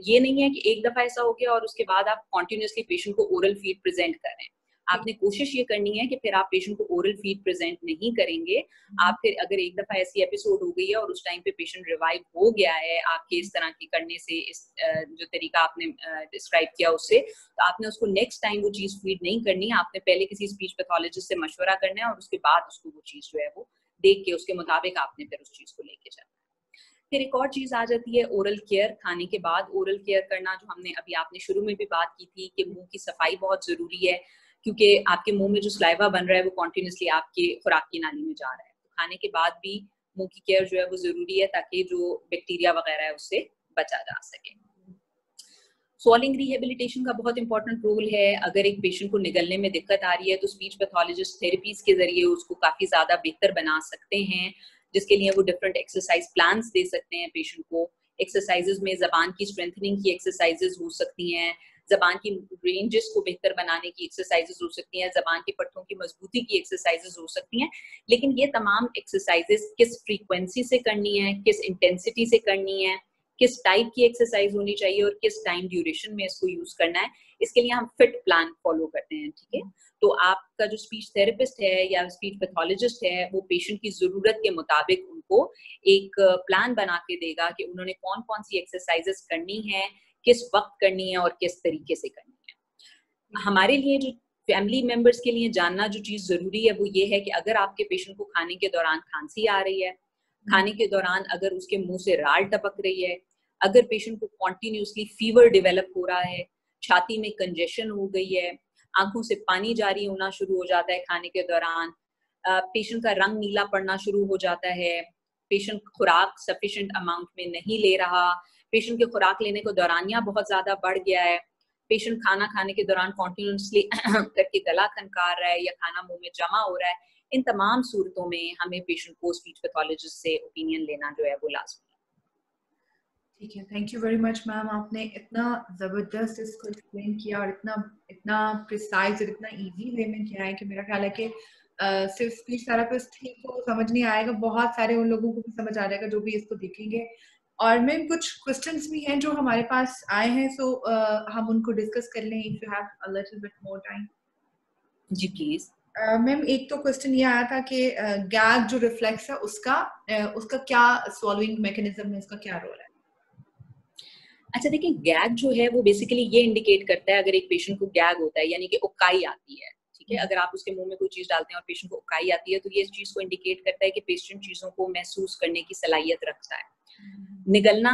ये नहीं है कि एक दफा ऐसा हो गया और उसके बाद आप कॉन्टिन्यूसली पेशेंट को ओरल फीड प्रेजेंट करें। आपने कोशिश ये करनी है कि फिर आप पेशेंट को ओरल फीड प्रेजेंट नहीं करेंगे। आप फिर अगर एक दफा ऐसी एपिसोड हो गई है और उस टाइम पे पेशेंट रिवाइव हो गया है आपके इस तरह की करने से, इस जो तरीका आपने डिस्क्राइब किया उससे, तो आपने उसको नेक्स्ट टाइम वो चीज फीड नहीं करनी। आपने पहले किसी स्पीच पैथोलॉजिस्ट से मशवरा करना है और उसके बाद उसको वो चीज जो है वो देख के उसके मुताबिक आपने फिर उस चीज को लेके जाना है। फिर एक और चीज आ जाती है ओरल केयर। खाने के बाद ओरल केयर करना, जो हमने अभी आपने शुरू में भी बात की थी कि मुंह की सफाई बहुत जरूरी है, क्योंकि आपके मुंह में जो स्लाइवा बन रहा है वो कॉन्टिन्यूसली आपके खुराक की नाली में जा रहा है। तो खाने के बाद भी मुंह की केयर जो है वो जरूरी है, ताकि जो बैक्टीरिया वगैरह है उससे बचा जा सके। स्वॉलिंग रिहेबिलिटेशन का बहुत इंपॉर्टेंट रोल है। अगर एक पेशेंट को निगलने में दिक्कत आ रही है तो स्पीच पैथोलॉजिस्ट थेरेपीज के जरिए उसको काफी ज्यादा बेहतर बना सकते हैं, जिसके लिए वो डिफरेंट एक्सरसाइज प्लान्स दे सकते हैं पेशेंट को। एक्सरसाइजेज में जबान की स्ट्रेंथनिंग की एक्सरसाइजेज हो सकती हैं, जबान की रेंजेस को बेहतर बनाने की एक्सरसाइजेज हो सकती हैं, जबान के पट्टों की मजबूती की एक्सरसाइजेज हो सकती हैं। लेकिन ये तमाम एक्सरसाइजेज किस फ्रीक्वेंसी से करनी है, किस इंटेंसिटी से करनी है, किस टाइप की एक्सरसाइज होनी चाहिए और किस टाइम ड्यूरेशन में इसको यूज करना है, इसके लिए हम फिट प्लान फॉलो करते हैं। ठीक है, तो आपका जो स्पीच थेरेपिस्ट है या स्पीच पैथोलॉजिस्ट है वो पेशेंट की जरूरत के मुताबिक उनको एक प्लान बना के देगा कि उन्होंने कौन कौन सी एक्सरसाइजेस करनी है, किस वक्त करनी है और किस तरीके से करनी है। हमारे लिए जो फैमिली मेंबर्स के लिए जानना जो चीज जरूरी है वो ये है कि अगर आपके पेशेंट को खाने के दौरान खांसी आ रही है, खाने के दौरान अगर उसके मुंह से राल टपक रही है, अगर पेशेंट को कॉन्टिन्यूसली फीवर डेवलप हो रहा है, छाती में कंजेशन हो गई है, आंखों से पानी जारी होना शुरू हो जाता है खाने के दौरान, पेशेंट का रंग नीला पड़ना शुरू हो जाता है, पेशेंट खुराक सफिशिएंट अमाउंट में नहीं ले रहा, पेशेंट के खुराक लेने को दौरानिया बहुत ज्यादा बढ़ गया है, पेशेंट खाना खाने के दौरान कॉन्टिन्यूसली करके गला खनकार रहा है या खाना मुंह में जमा हो रहा है, इन तमाम सूरतों में हमें पेशेंट को स्पीच पैथोलॉजिस्ट से ओपिनियन लेना जो है वो लाजमी है। ठीक है, thank you very much ma'am, आपने इतना जबरदस्त इसको एक्सप्लेन किया और इतना प्रिसाइज और इतना इजी वे में किया है कि मेरा ख्याल है कि सिर्फ स्पीच थेरेपिस्ट ही को समझ नहीं आएगा, बहुत सारे उन लोगों को भी समझ आ जाएगा जो भी इसको देखेंगे। और मैम कुछ क्वेश्चंस भी हैं जो हमारे पास आए हैं, सो हम उनको डिस्कस कर लें if you have a little bit more time. जी प्लीज। मैम एक तो क्वेश्चन ये आया था कि गैग जो रिफ्लेक्स है उसका क्या सॉल्विंग मैकेनिज्म है, उसका क्या रोल है? अच्छा देखिए, गैग जो है वो बेसिकली ये इंडिकेट करता है, अगर एक पेशेंट को गैग होता है यानी कि उकाई आती है, ठीक है, अगर आप उसके मुंह में कोई चीज डालते हैं और पेशेंट को उकाई आती है तो ये इस चीज को इंडिकेट करता है कि पेशेंट चीजों को महसूस करने की सलाहियत रखता है। निगलना,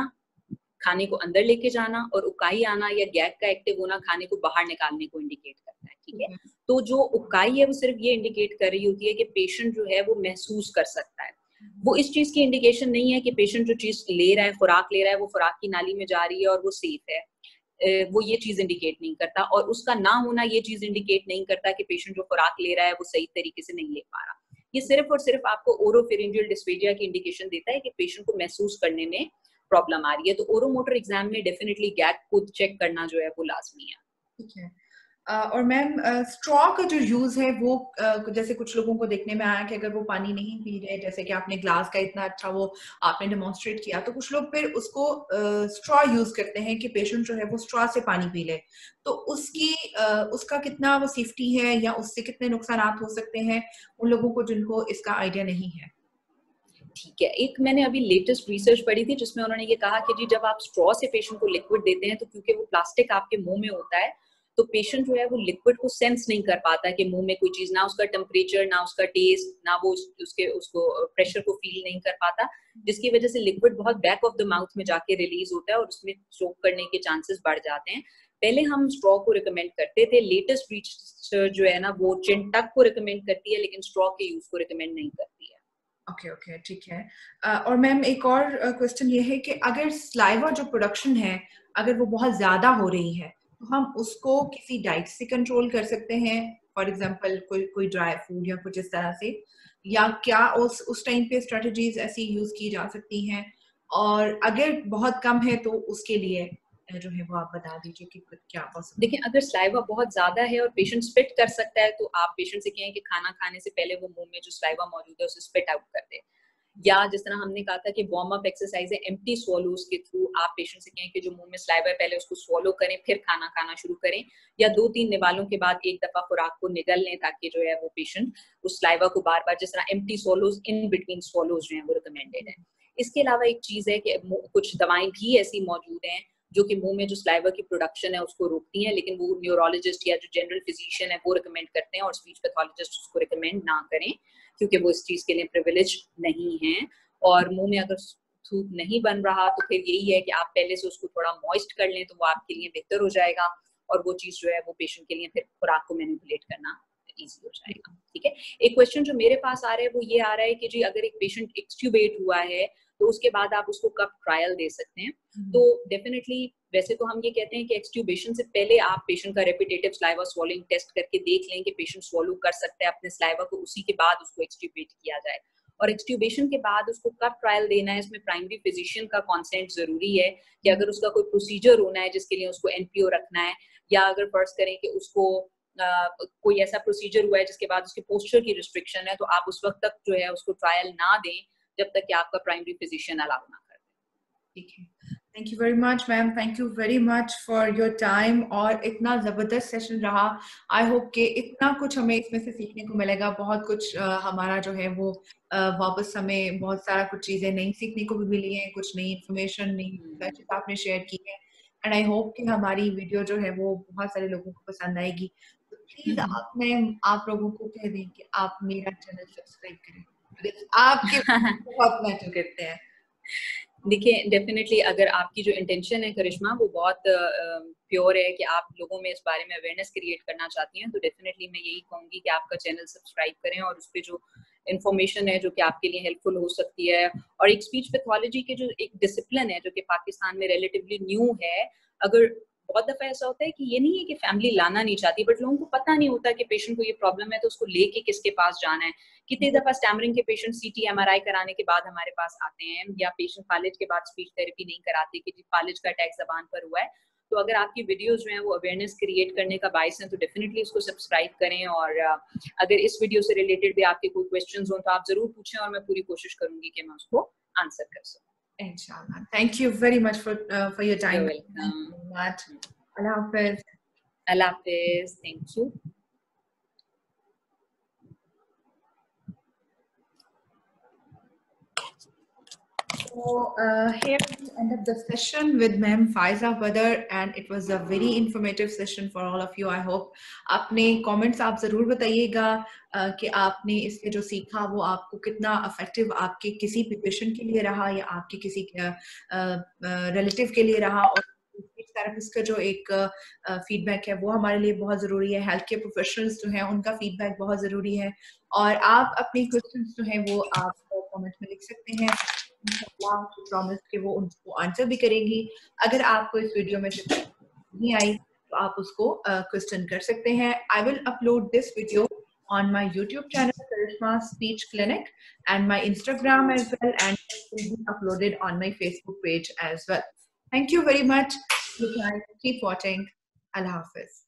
खाने को अंदर लेके जाना और उकाई आना या गैग का एक्टिव होना खाने को बाहर निकालने को इंडिकेट करता है। ठीक है, तो जो उकाई है वो सिर्फ ये इंडिकेट कर रही होती है कि पेशेंट जो है वो महसूस कर सकता है। वो इस चीज की इंडिकेशन नहीं है कि पेशेंट जो चीज ले रहा है, खुराक ले रहा है, वो खुराक की नाली में जा रही है और वो सेफ है। वो ये चीज इंडिकेट नहीं करता, और उसका ना होना ये चीज इंडिकेट नहीं करता कि पेशेंट जो खुराक ले रहा है वो सही तरीके से नहीं ले पा रहा। ये सिर्फ और सिर्फ आपको ओरोफेरिंजियल डिस्फेजिया की इंडिकेशन देता है कि पेशेंट को महसूस करने में प्रॉब्लम आ रही है। तो ओरोमोटर एग्जाम में डेफिनेटली गैग को चेक करना जो है वो लाजमी है। ठीक है। और मैम स्ट्रॉ का जो यूज है वो जैसे कुछ लोगों को देखने में आया कि अगर वो पानी नहीं पी रहे, जैसे कि आपने ग्लास का इतना अच्छा वो आपने डेमोन्स्ट्रेट किया, तो कुछ लोग फिर उसको स्ट्रॉ यूज करते हैं कि पेशेंट जो है वो स्ट्रॉ से पानी पी ले, तो उसका कितना वो सेफ्टी है या उससे कितने नुकसान हो सकते हैं उन लोगों को जिनको इसका आइडिया नहीं है? ठीक है, एक मैंने अभी लेटेस्ट रिसर्च पढ़ी थी जिसमें उन्होंने ये कहा कि जी जब आप स्ट्रॉ से पेशेंट को लिक्विड देते हैं तो क्योंकि वो प्लास्टिक आपके मुंह में होता है, तो पेशेंट जो है वो लिक्विड को सेंस नहीं कर पाता है कि मुंह में कोई चीज, ना उसका टेम्परेचर, ना उसका टेस्ट, ना वो उसको प्रेशर को फील नहीं कर पाता, जिसकी वजह से लिक्विड बहुत बैक ऑफ द माउथ में जाके रिलीज होता है और उसमें स्ट्रोक करने के चांसेस बढ़ जाते हैं। पहले हम स्ट्रॉ को रिकमेंड करते थे, लेटेस्ट रिसर्च जो है ना वो चिन टक को रिकमेंड करती है लेकिन स्ट्रॉ के यूज को रिकमेंड नहीं करती है। ओके ओके, ठीक है। और मैम एक और क्वेश्चन ये है कि अगर स्लाइवा जो प्रोडक्शन है अगर वो बहुत ज्यादा हो रही है तो हम उसको किसी डाइट से कंट्रोल कर सकते हैं, फॉर एग्जांपल कोई ड्राई फूड या कुछ इस तरह से, या क्या उस टाइम पे स्ट्रेटजीज ऐसी यूज की जा सकती हैं? और अगर बहुत कम है तो उसके लिए जो है वो आप बता दीजिए कि क्या पॉसिबल। देखिए, अगर स्लाइवा बहुत ज्यादा है और पेशेंट स्पिट कर सकता है तो आप पेशेंट से कहें कि खाना खाने से पहले वो मुंह में जो स्लाइवा मौजूद है उसे स्पिट आउट कर दे, या जिस तरह हमने कहा था कि वार्म अप एक्सरसाइज है एम्प्टी स्वॉलोज के थ्रू आप पेशेंट से कहें कि जो मुंह में स्लाइवा है पहले उसको स्वॉलो करें फिर खाना खाना शुरू करें, या 2-3 निवालों के बाद एक दफा खुराक को निगल लें ताकि जो है वो पेशेंट उस स्लाइवा को बार बार, जिस तरह एम्प्टी स्वॉलोज इन बिटवीन स्वॉलोज जो है वो रिकमेंडेड है। इसके अलावा एक चीज है कि कुछ दवाएं भी ऐसी मौजूद हैं जो कि मुंह में जो स्लाइवा की प्रोडक्शन है उसको रोकती हैं, लेकिन वो न्यूरोलॉजिस्ट या जो जनरल फिजिशियन है वो रिकमेंड करते हैं और स्पीच पैथोलॉजिस्ट उसको रिकमेंड ना करें क्योंकि वो इस चीज के लिए प्रिविलेज नहीं है। और मुंह में अगर थूक नहीं बन रहा तो फिर यही है कि आप पहले से उसको थोड़ा मॉइस्ट कर लें तो वो आपके लिए बेहतर हो जाएगा और वो चीज जो है वो पेशेंट के लिए फिर खुराक को मैनिपुलेट करना इजी हो जाएगा। ठीक है, एक क्वेश्चन जो मेरे पास आ रहा है वो ये आ रहा है कि जी अगर एक पेशेंट एक्सट्यूबेट हुआ है तो उसके बाद आप उसको कब ट्रायल दे सकते हैं? तो डेफिनेटली वैसे तो हम ये कहते हैं कि एक्सट्यूबेशन से पहले आप पेशेंट का रेपिटेटिव स्लाइवा स्वॉलिंग टेस्ट करके देख लें कि पेशेंट स्वॉलो कर सकता है अपने स्लाइवा को, उसी के बाद उसको एक्सट्यूबेट किया जाए। और एक्सट्यूबेशन के बाद उसको कब ट्रायल देना है इसमें प्राइमरी फिजिशियन का कॉन्सेंट जरूरी है कि अगर उसका कोई प्रोसीजर होना है जिसके लिए उसको एनपीओ रखना है, या अगर फर्ज करें कि उसको कोई ऐसा प्रोसीजर हुआ है जिसके बाद उसके पोस्चर की रिस्ट्रिक्शन है, तो आप उस वक्त तक जो है उसको ट्रायल ना दें जब तक कि आपका प्राइमरी फिजिशियन अलाउ ना कर दे। ठीक है, thank you very much ma'am, thank you very much for your time. और इतना ज़बरदस्त सेशन रहा, आई होप कि इतना कुछ हमें इसमें से सीखने को मिलेगा, बहुत कुछ हमारा जो है वो वापस हमें बहुत सारा कुछ चीज़ें नई सीखने को भी मिली हैं, कुछ नई इन्फॉर्मेशन, नई रिसर्च आपने शेयर की है, एंड आई होप कि हमारी वीडियो जो है वो बहुत सारे लोगों को पसंद आएगी। तो प्लीज़ आप लोगों को कह दें कि आप मेरा चैनल सब्सक्राइब करें, आपके बहुत मैटर करते हैं। देखिए, डेफिनेटली अगर आपकी जो इंटेंशन है करिश्मा वो बहुत प्योर है कि आप लोगों में इस बारे में अवेयरनेस क्रिएट करना चाहती हैं, तो डेफिनेटली मैं यही कहूंगी कि आपका चैनल सब्सक्राइब करें और उस पर जो इन्फॉर्मेशन है जो कि आपके लिए हेल्पफुल हो सकती है। और एक स्पीच पैथोलॉजी के जो एक डिसिप्लिन है जो कि पाकिस्तान में रिलेटिवली न्यू है, अगर बहुत दफा ऐसा होता है कि ये नहीं है कि फैमिली लाना नहीं चाहती बट लोगों को पता नहीं होता कि पेशेंट को ये प्रॉब्लम है तो उसको लेके किसके पास जाना है। कितनी दफा स्टैमरिंग के पेशेंट सीटी एमआरआई कराने के बाद हमारे पास आते हैं, या पेशेंट फालिज के बाद स्पीच थेरेपी नहीं कराते कि जी फालिज का अटैक जबान पर हुआ है। तो अगर आपकी वीडियोस जो हैं वो अवेयरनेस क्रिएट करने का बाइस है तो डेफिनेटली उसको सब्सक्राइब करें। और अगर इस वीडियो से रिलेटेड भी आपके कोई क्वेश्चंस हो तो आप जरूर पूछें और मैं पूरी कोशिश करूंगी कि मैं उसको आंसर कर सकूं। Inshallah. Thank you very much for your time. You're welcome. Thank you very much. Allah Hafiz. Allah Hafiz. Thank you. So here we end up the session with Ma'am Faiza Badr, and it was a very informative session for all of you. I hope आपने comments आप जरूर बताइएगा कि आपने इससे जो सीखा वो आपको कितना effective आपके किसी भी पेशेंट के लिए रहा या आपके किसी रिलेटिव के लिए रहा। और थेरेपिस्ट का जो एक फीडबैक है वो हमारे लिए बहुत ज़रूरी है, हेल्थ केयर प्रोफेशनल्स जो हैं उनका फीडबैक बहुत ज़रूरी है। और आप अपने क्वेश्चंस जो हैं वो आप कमेंट में लिख सकते हैं, इंशाल्लाह प्रॉमिस कि वो उनको आंसर भी करेंगी। अगर आपको इस वीडियो में से नहीं आई तो आप उसको क्वेश्चन कर सकते हैं। I will upload this video on my YouTube channel, Karishma Speech Clinic, and my Instagram as well, and it will be uploaded on my Facebook page as well. Thank you very much. Keep watching. Allah Hafiz.